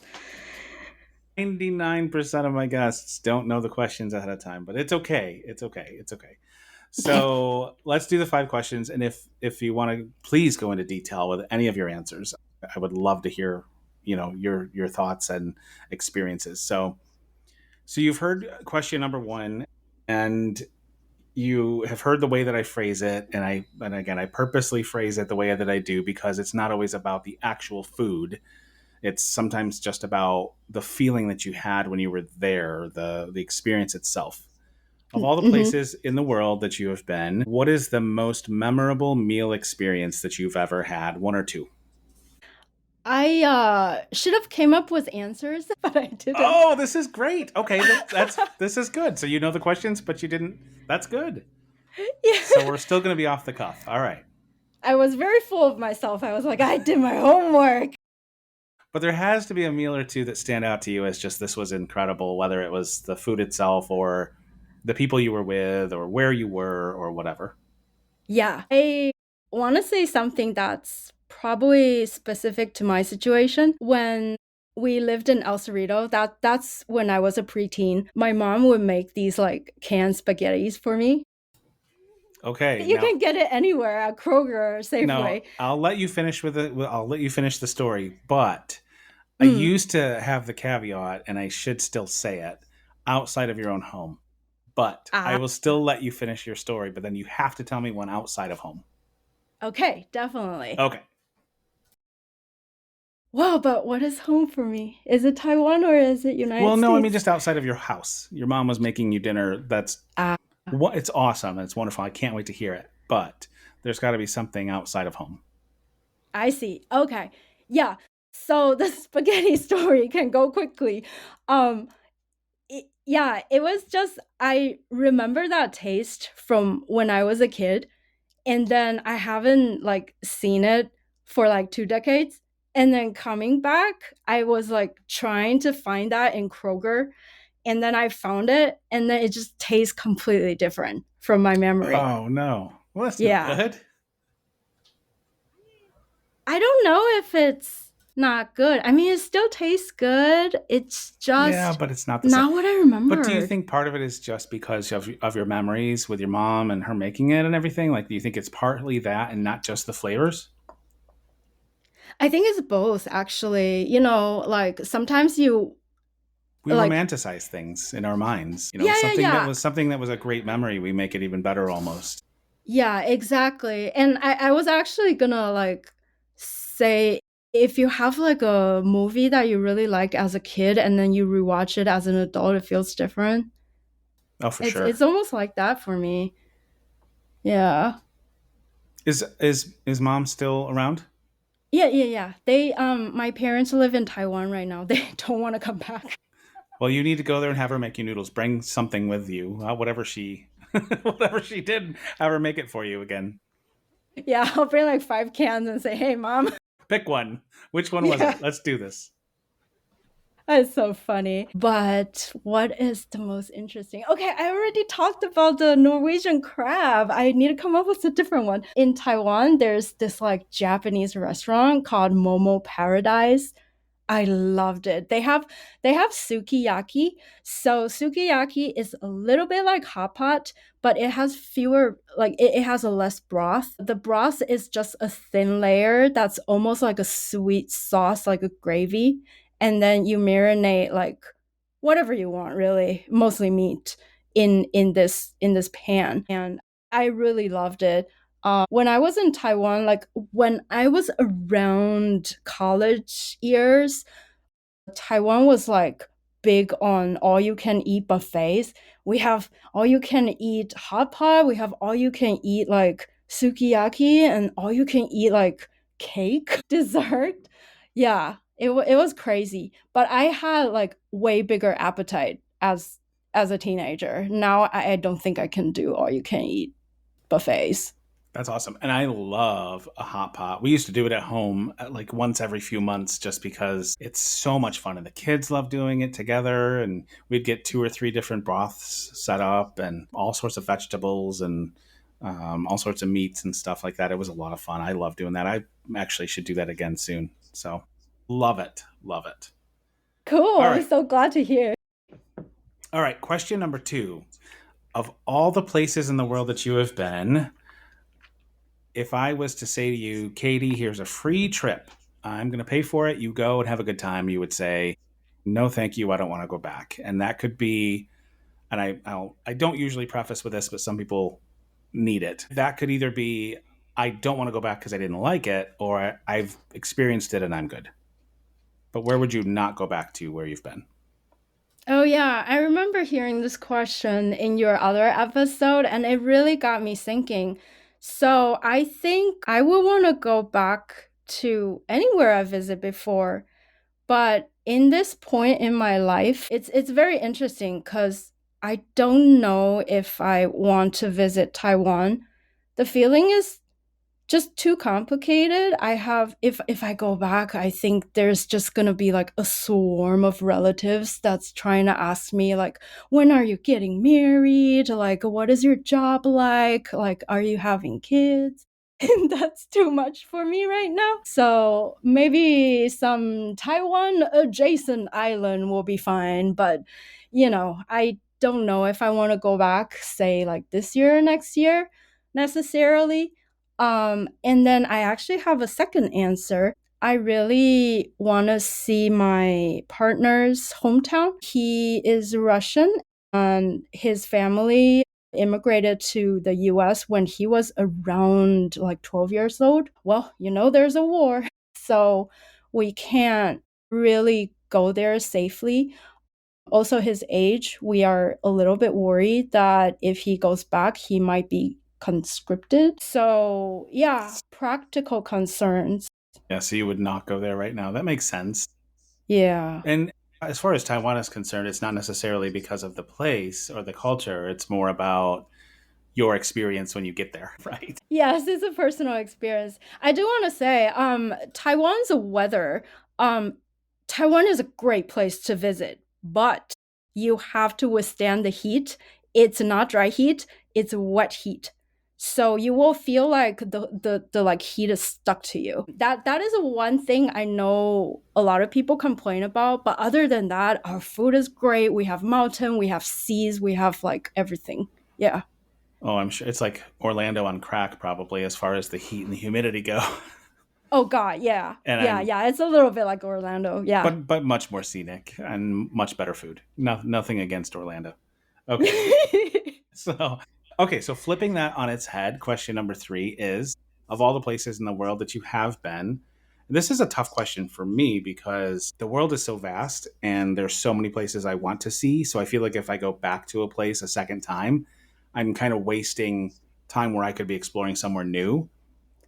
99% of my guests don't know the questions ahead of time, but it's okay. It's okay. It's okay. So let's do the 5 questions, and if you want to, please go into detail with any of your answers. I would love to hear, your thoughts and experiences. So you've heard question number one, and you have heard the way that I phrase it, and again I purposely phrase it the way that I do because it's not always about the actual food. It's sometimes just about the feeling that you had when you were there, the experience itself. Of all the Hmm. places in the world that you have been, what is the most memorable meal experience that you've ever had? One or two? I should have came up with answers, but I didn't. Oh, this is great. Okay, that's this is good. So you know the questions, but you didn't. That's good. So Yeah. we're still going to be off the cuff. All right. I was very full of myself. I was like, I did my homework. But there has to be a meal or two that stand out to you as just this was incredible, whether it was the food itself or the people you were with or where you were or whatever. Yeah. I want to say something that's probably specific to my situation. When we lived in El Cerrito, that's when I was a preteen. My mom would make these like canned spaghettis for me. Okay, You can get it anywhere at Kroger or now Safeway. I'll let you finish with it. I'll let you finish the story, but I Mm. used to have the caveat, and I should still say it, outside of your own home. But I Ah, will still let you finish your story, but then you have to tell me one outside of home. okay, definitely. Okay. Wow, but what is home for me? Is it Taiwan or is it Well, United no, I mean States? just outside of your house. Your mom was making you dinner. That's Ah, what it's awesome. It's wonderful. I can't wait to hear it. But there's got to be something outside of home. I see. Okay. Yeah. So the spaghetti story can go quickly. Um yeah, it was just I remember that taste from when I was a kid, and then I haven't like seen it for like 2 decades. And then coming back, I was like trying to find that in Kroger, and then I found it, and then it just tastes completely different from my memory. Oh no. Well, that's no Yeah. good. I don't know if it's not good. I mean, it still tastes good. It's Yeah, just but it's not the same. not what I But do you remembered. think part of it is just because of your memories with your mom and her making it and everything? Like, do you think it's partly that and not just the flavors? I think it's both, actually. Like sometimes you We like, romanticize things in our minds. yeah, yeah, yeah. Something that was a great memory. We make it even better almost. Yeah, exactly. And I was actually gonna like say, if you have like a movie that you really like as a kid and then you rewatch it as an adult, it feels different. Oh, for It's sure. almost like that for me. Yeah. Is mom still around? Yeah, yeah, yeah. They my parents live in Taiwan right now. They don't want to come back. Well, you need to go there and have her make you noodles. Bring something with you, whatever she, whatever she did. Have her make it for you again. Yeah, I'll bring like 5 cans and say, "Hey, mom." Pick one. Which one was Yeah. it? Let's do this. That's so funny. But what is the most interesting? Okay, I already talked about the Norwegian crab. I need to come up with a different one. In Taiwan, there's this like Japanese restaurant called Momo Paradise. I loved it. They have sukiyaki. So sukiyaki is a little bit like hot pot, but it has fewer like it has a less broth. The broth is just a thin layer that's almost like a sweet sauce, like a gravy. And then you marinate like whatever you want, really, mostly meat in this pan. And I really loved it. When I was in Taiwan, like when I was around college years, Taiwan was like big on all you can eat buffets. We have all you can eat hot pot, we have all you can eat like sukiyaki, and all you can eat like cake, dessert. Yeah, it was crazy. But I had like way bigger appetite as a teenager. Now I don't think I can do all you can eat buffets. That's awesome. And I love a hot pot. We used to do it at home like once every few months just because it's so much fun. And the kids love doing it together. And we'd get two or three different broths set up and all sorts of vegetables and all sorts of meats and stuff like that. It was a lot of fun. I love doing that. I actually should do that again soon. So love it. Love it. Cool. All I'm right. so glad to hear. All right. Question number two. Of all the places in the world that you have been, if I was to say to you, Katie, here's a free trip, I'm going to pay for it, you go and have a good time, you would say, no, thank you, I don't want to go back. And that could be, and I don't usually preface with this, but some people need it. That could either be, I don't want to go back because I didn't like it, or I've experienced it and I'm good. But where would you not go back to where you've been? Oh, yeah. I remember hearing this question in your other episode, and it really got me thinking. So I think I would want to go back to anywhere I visited before. But in this point in my life, it's very interesting because I don't know if I want to visit Taiwan. The feeling is just too complicated. I have if I go back, I think there's just going to be like a swarm of relatives that's trying to ask me like when are you getting married? Like what is your job like? Like are you having kids? And that's too much for me right now. So maybe some Taiwan adjacent island will be fine, but I don't know if I want to go back say like this year or next year necessarily. And then I actually have a second answer. I really want to see my partner's hometown. He is Russian and his family immigrated to the US when he was around like 12 years old. Well, there's a war, so we can't really go there safely. Also, his age, we are a little bit worried that if he goes back, he might be conscripted. So, yeah, practical concerns. Yeah, so you would not go there right now. That makes sense. Yeah. And as far as Taiwan is concerned, it's not necessarily because of the place or the culture. It's more about your experience when you get there, right? Yes, it's a personal experience. I do want to say, Taiwan's weather, um, Taiwan is a great place to visit, but you have to withstand the heat. It's not dry heat, it's wet heat. So you will feel like the like heat is stuck to you. That is a one thing I know a lot of people complain about, but other than that, our food is great. We have mountain, we have seas, we have like everything. Yeah. Oh, I'm sure it's like Orlando on crack, probably, as far as the heat and the humidity go. Oh God, yeah, And yeah, I'm, yeah. It's a little bit like Orlando. Yeah. but much more scenic and much better food. No, nothing against Orlando. Okay, so so flipping that on its head, question number three is: of all the places in the world that you have been, this is a tough question for me because the world is so vast and there's so many places I want to see. So I feel like if I go back to a place a second time, I'm kind of wasting time where I could be exploring somewhere new.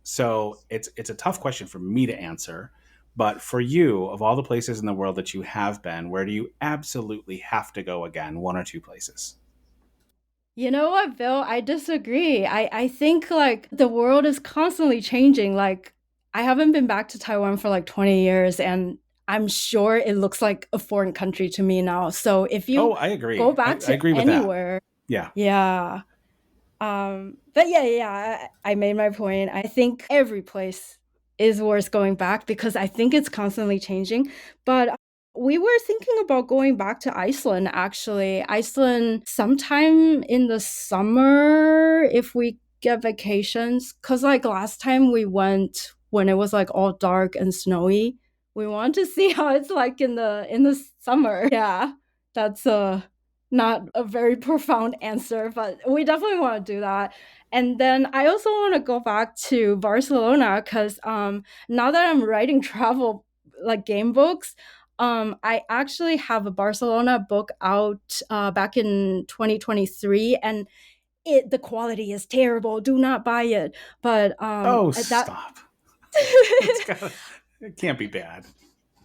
So it's a tough question for me to answer. But for you, of all the places in the world that you have been, where do you absolutely have to go again? One or two places? You know what, Bill? I disagree. I think like the world is constantly changing. Like I haven't been back to Taiwan for like 20 years, and I'm sure it looks like a foreign country to me now. So if Oh, you I go agree. back I to agree with that. anywhere, Yeah. yeah. But yeah, I made my point. I think every place is worth going back because I think it's constantly changing. But we were thinking about going back to Iceland actually. Iceland sometime in the summer if we get vacations. Cause like last time we went when it was like all dark and snowy. We want to see how it's like in the summer. Yeah. That's not a very profound answer, but we definitely want to do that. And then I also want to go back to Barcelona because now that I'm writing travel like game books, I actually have a Barcelona book out back in 2023, and the quality is terrible. Do not buy it. But Oh, that stop. It's got. It can't be bad.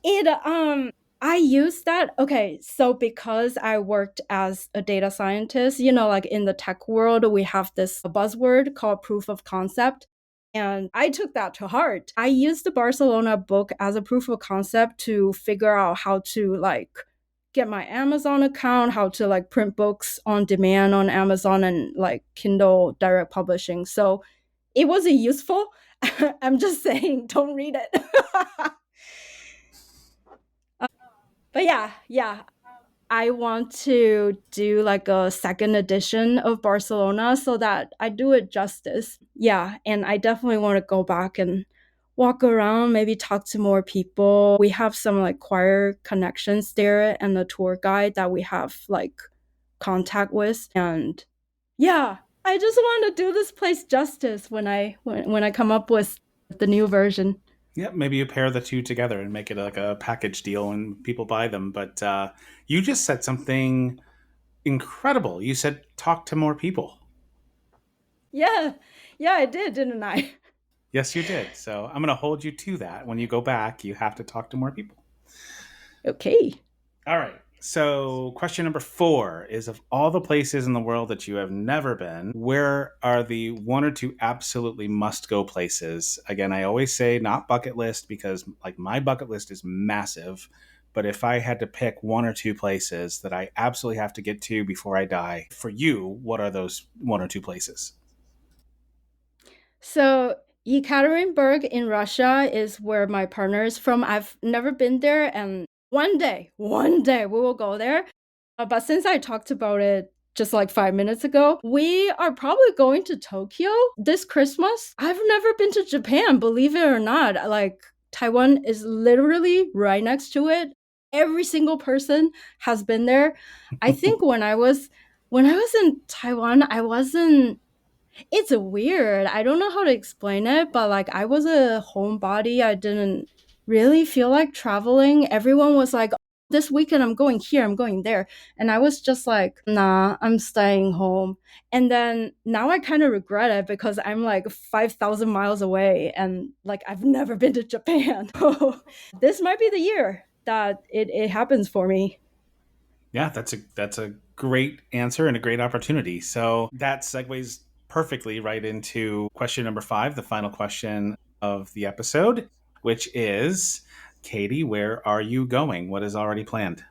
it I use that. Okay, so because I worked as a data scientist, you know, like in the tech world, we have this buzzword called proof of concept. And I took that to heart. I used the Barcelona book as a proof of concept to figure out how to like get my Amazon account, how to like print books on demand on Amazon and like Kindle direct publishing. So it was useful. I'm just saying, don't read it. But yeah, I want to do like a second edition of Barcelona so that I do it justice. Yeah, and I definitely want to go back and walk around, maybe talk to more people. We have some like choir connections there and a tour guide that we have like contact with. And yeah, I just want to do this place justice when I come up with the new version. Yeah, maybe you pair the two together and make it like a package deal and people buy them. But you just said something incredible. You said talk to more people. Yeah, yeah, I did, didn't I? Yes, you did. So I'm going to hold you to that. When you go back, you have to talk to more people. Okay. All right. So, question number 4 is of all the places in the world that you have never been, where are the one or two absolutely must go places? Again, I always say not bucket list because, like, my bucket list is massive. But if I had to pick one or two places that I absolutely have to get to before I die, for you, what are those one or two places? So Yekaterinburg in Russia is where my partner is from. I've never been there, and one day we will go there. But since I talked about it just like 5 minutes ago, we are probably going to Tokyo this Christmas. I've never been to Japan, believe it or not. Like Taiwan is literally right next to it. Every single person has been there. I think when I was in Taiwan, I wasn't it's weird. I don't know how to explain it, but like I was a homebody. I didn't really feel like traveling. Everyone was like, this weekend I'm going here, I'm going there. And I was just like, nah, I'm staying home. And then now I kind of regret it because I'm like 5,000 miles away and like I've never been to Japan. This might be the year that it happens for me. Yeah, that's a great answer and a great opportunity. So that segues perfectly right into question number 5, the final question of the episode, which is Katie, where are you going? What is already planned?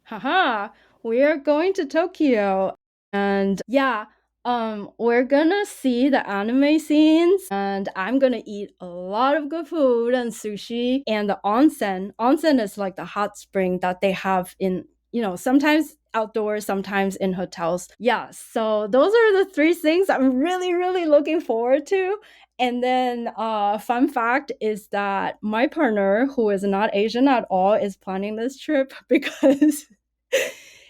Haha, we are going to Tokyo. And yeah, we're gonna see the anime scenes, and I'm gonna eat a lot of good food and sushi and the onsen. Onsen is like the hot spring that they have in, you know, sometimes outdoors, sometimes in hotels. Yeah, so those are the three things I'm really, really looking forward to. And then, fun fact is that my partner, who is not Asian at all, is planning this trip because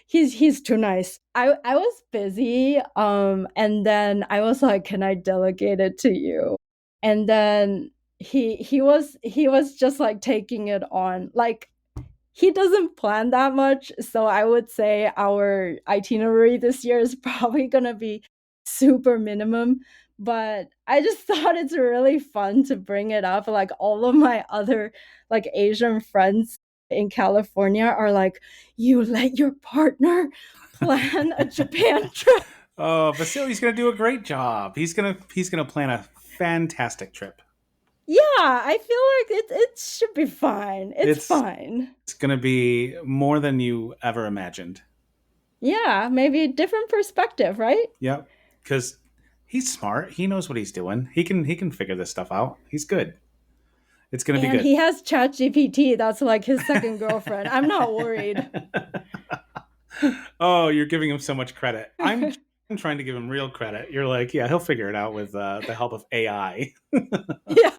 he's too nice. I was busy, and then I was like, "Can I delegate it to you?" And then he was just like taking it on. Like he doesn't plan that much, so I would say our itinerary this year is probably gonna be super minimum. But I just thought it's really fun to bring it up. Like all of my other like Asian friends in California are like, you let your partner plan a Japan trip. Oh, Vasili's going to do a great job. He's going to plan a fantastic trip. Yeah, I feel like it should be fine. It's It's fine. it's going to be more than you ever imagined. Yeah, maybe a different perspective, right? Yep. Cuz he's smart. He knows what he's doing. He can figure this stuff out. He's good. It's going to be And good. he has ChatGPT. That's like his second girlfriend. I'm not worried. Oh, you're giving him so much credit. I'm trying to give him real credit. You're like, yeah, he'll figure it out with the help of AI. Yeah.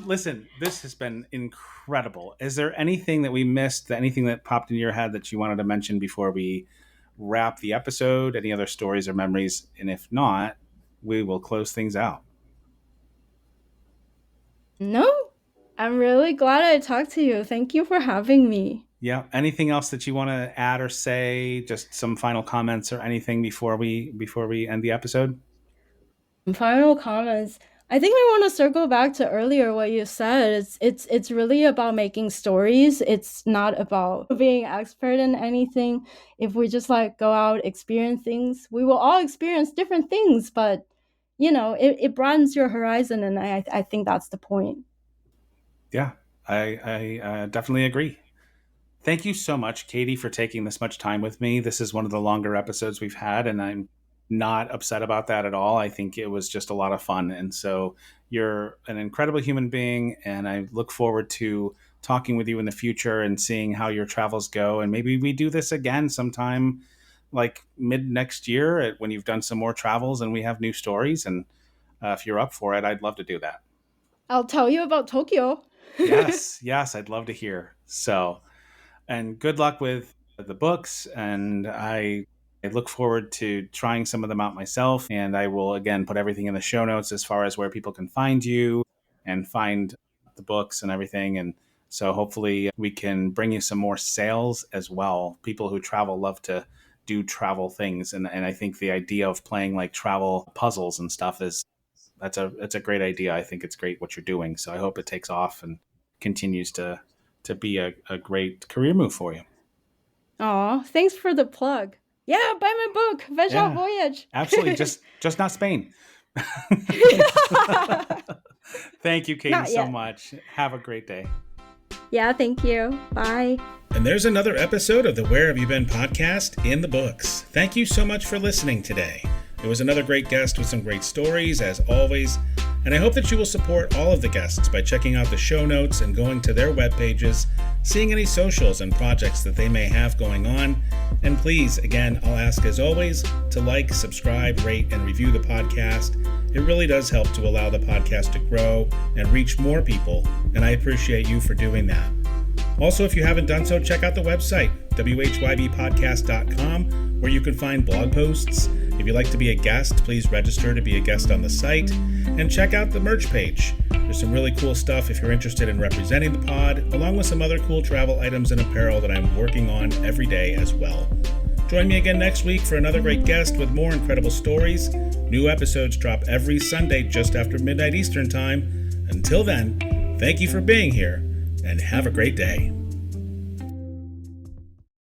Listen, this has been incredible. Is there anything that we missed, anything that popped in your head that you wanted to mention before we wrap the episode? Any other stories or memories? And if not, we will close things out. No, I'm really glad I talked to you. Thank you for having me. Yeah. Anything else that you want to add or say? Just some final comments or anything before we end the episode? Final comments. I think I want to circle back to earlier what you said. It's really about making stories. It's not about being expert in anything. If we just like go out, experience things, we will all experience different things, but it broadens your horizon, and I think that's the point. Yeah, I definitely agree. Thank you so much, Katie, for taking this much time with me. This is one of the longer episodes we've had, and I'm not upset about that at all. I think it was just a lot of fun. And so you're an incredible human being, and I look forward to talking with you in the future and seeing how your travels go. And maybe we do this again sometime like mid next year when you've done some more travels and we have new stories. And if you're up for it, I'd love to do that. I'll tell you about Tokyo. Yes, yes, I'd love to hear. So, and good luck with the books. And I look forward to trying some of them out myself. And I will again put everything in the show notes as far as where people can find you and find the books and everything. And so hopefully we can bring you some more sales as well. People who travel love to do travel things. And I think the idea of playing like travel puzzles and stuff is that's a great idea. I think it's great what you're doing. So I hope it takes off and continues to be a great career move for you. Aw, thanks for the plug. Yeah, buy my book, Veggie Yeah, Voyage. absolutely. Just not Spain. Thank you, Katie, Not so yet. much. Have a great day. Yeah, thank you. Bye. And there's another episode of the Where Have You Been podcast in the books. Thank you so much for listening today. It was another great guest with some great stories, as always, and I hope that you will support all of the guests by checking out the show notes and going to their web pages, seeing any socials and projects that they may have going on. And please, again, I'll ask as always to like, subscribe, rate, and review the podcast. It really does help to allow the podcast to grow and reach more people, and I appreciate you for doing that. Also, if you haven't done so, check out the website, whybpodcast.com, where you can find blog posts. If you'd like to be a guest, please register to be a guest on the site, and check out the merch page. There's some really cool stuff if you're interested in representing the pod, along with some other cool travel items and apparel that I'm working on every day as well. Join me again next week for another great guest with more incredible stories. New episodes drop every Sunday just after midnight Eastern Time. Until then, thank you for being here, and have a great day.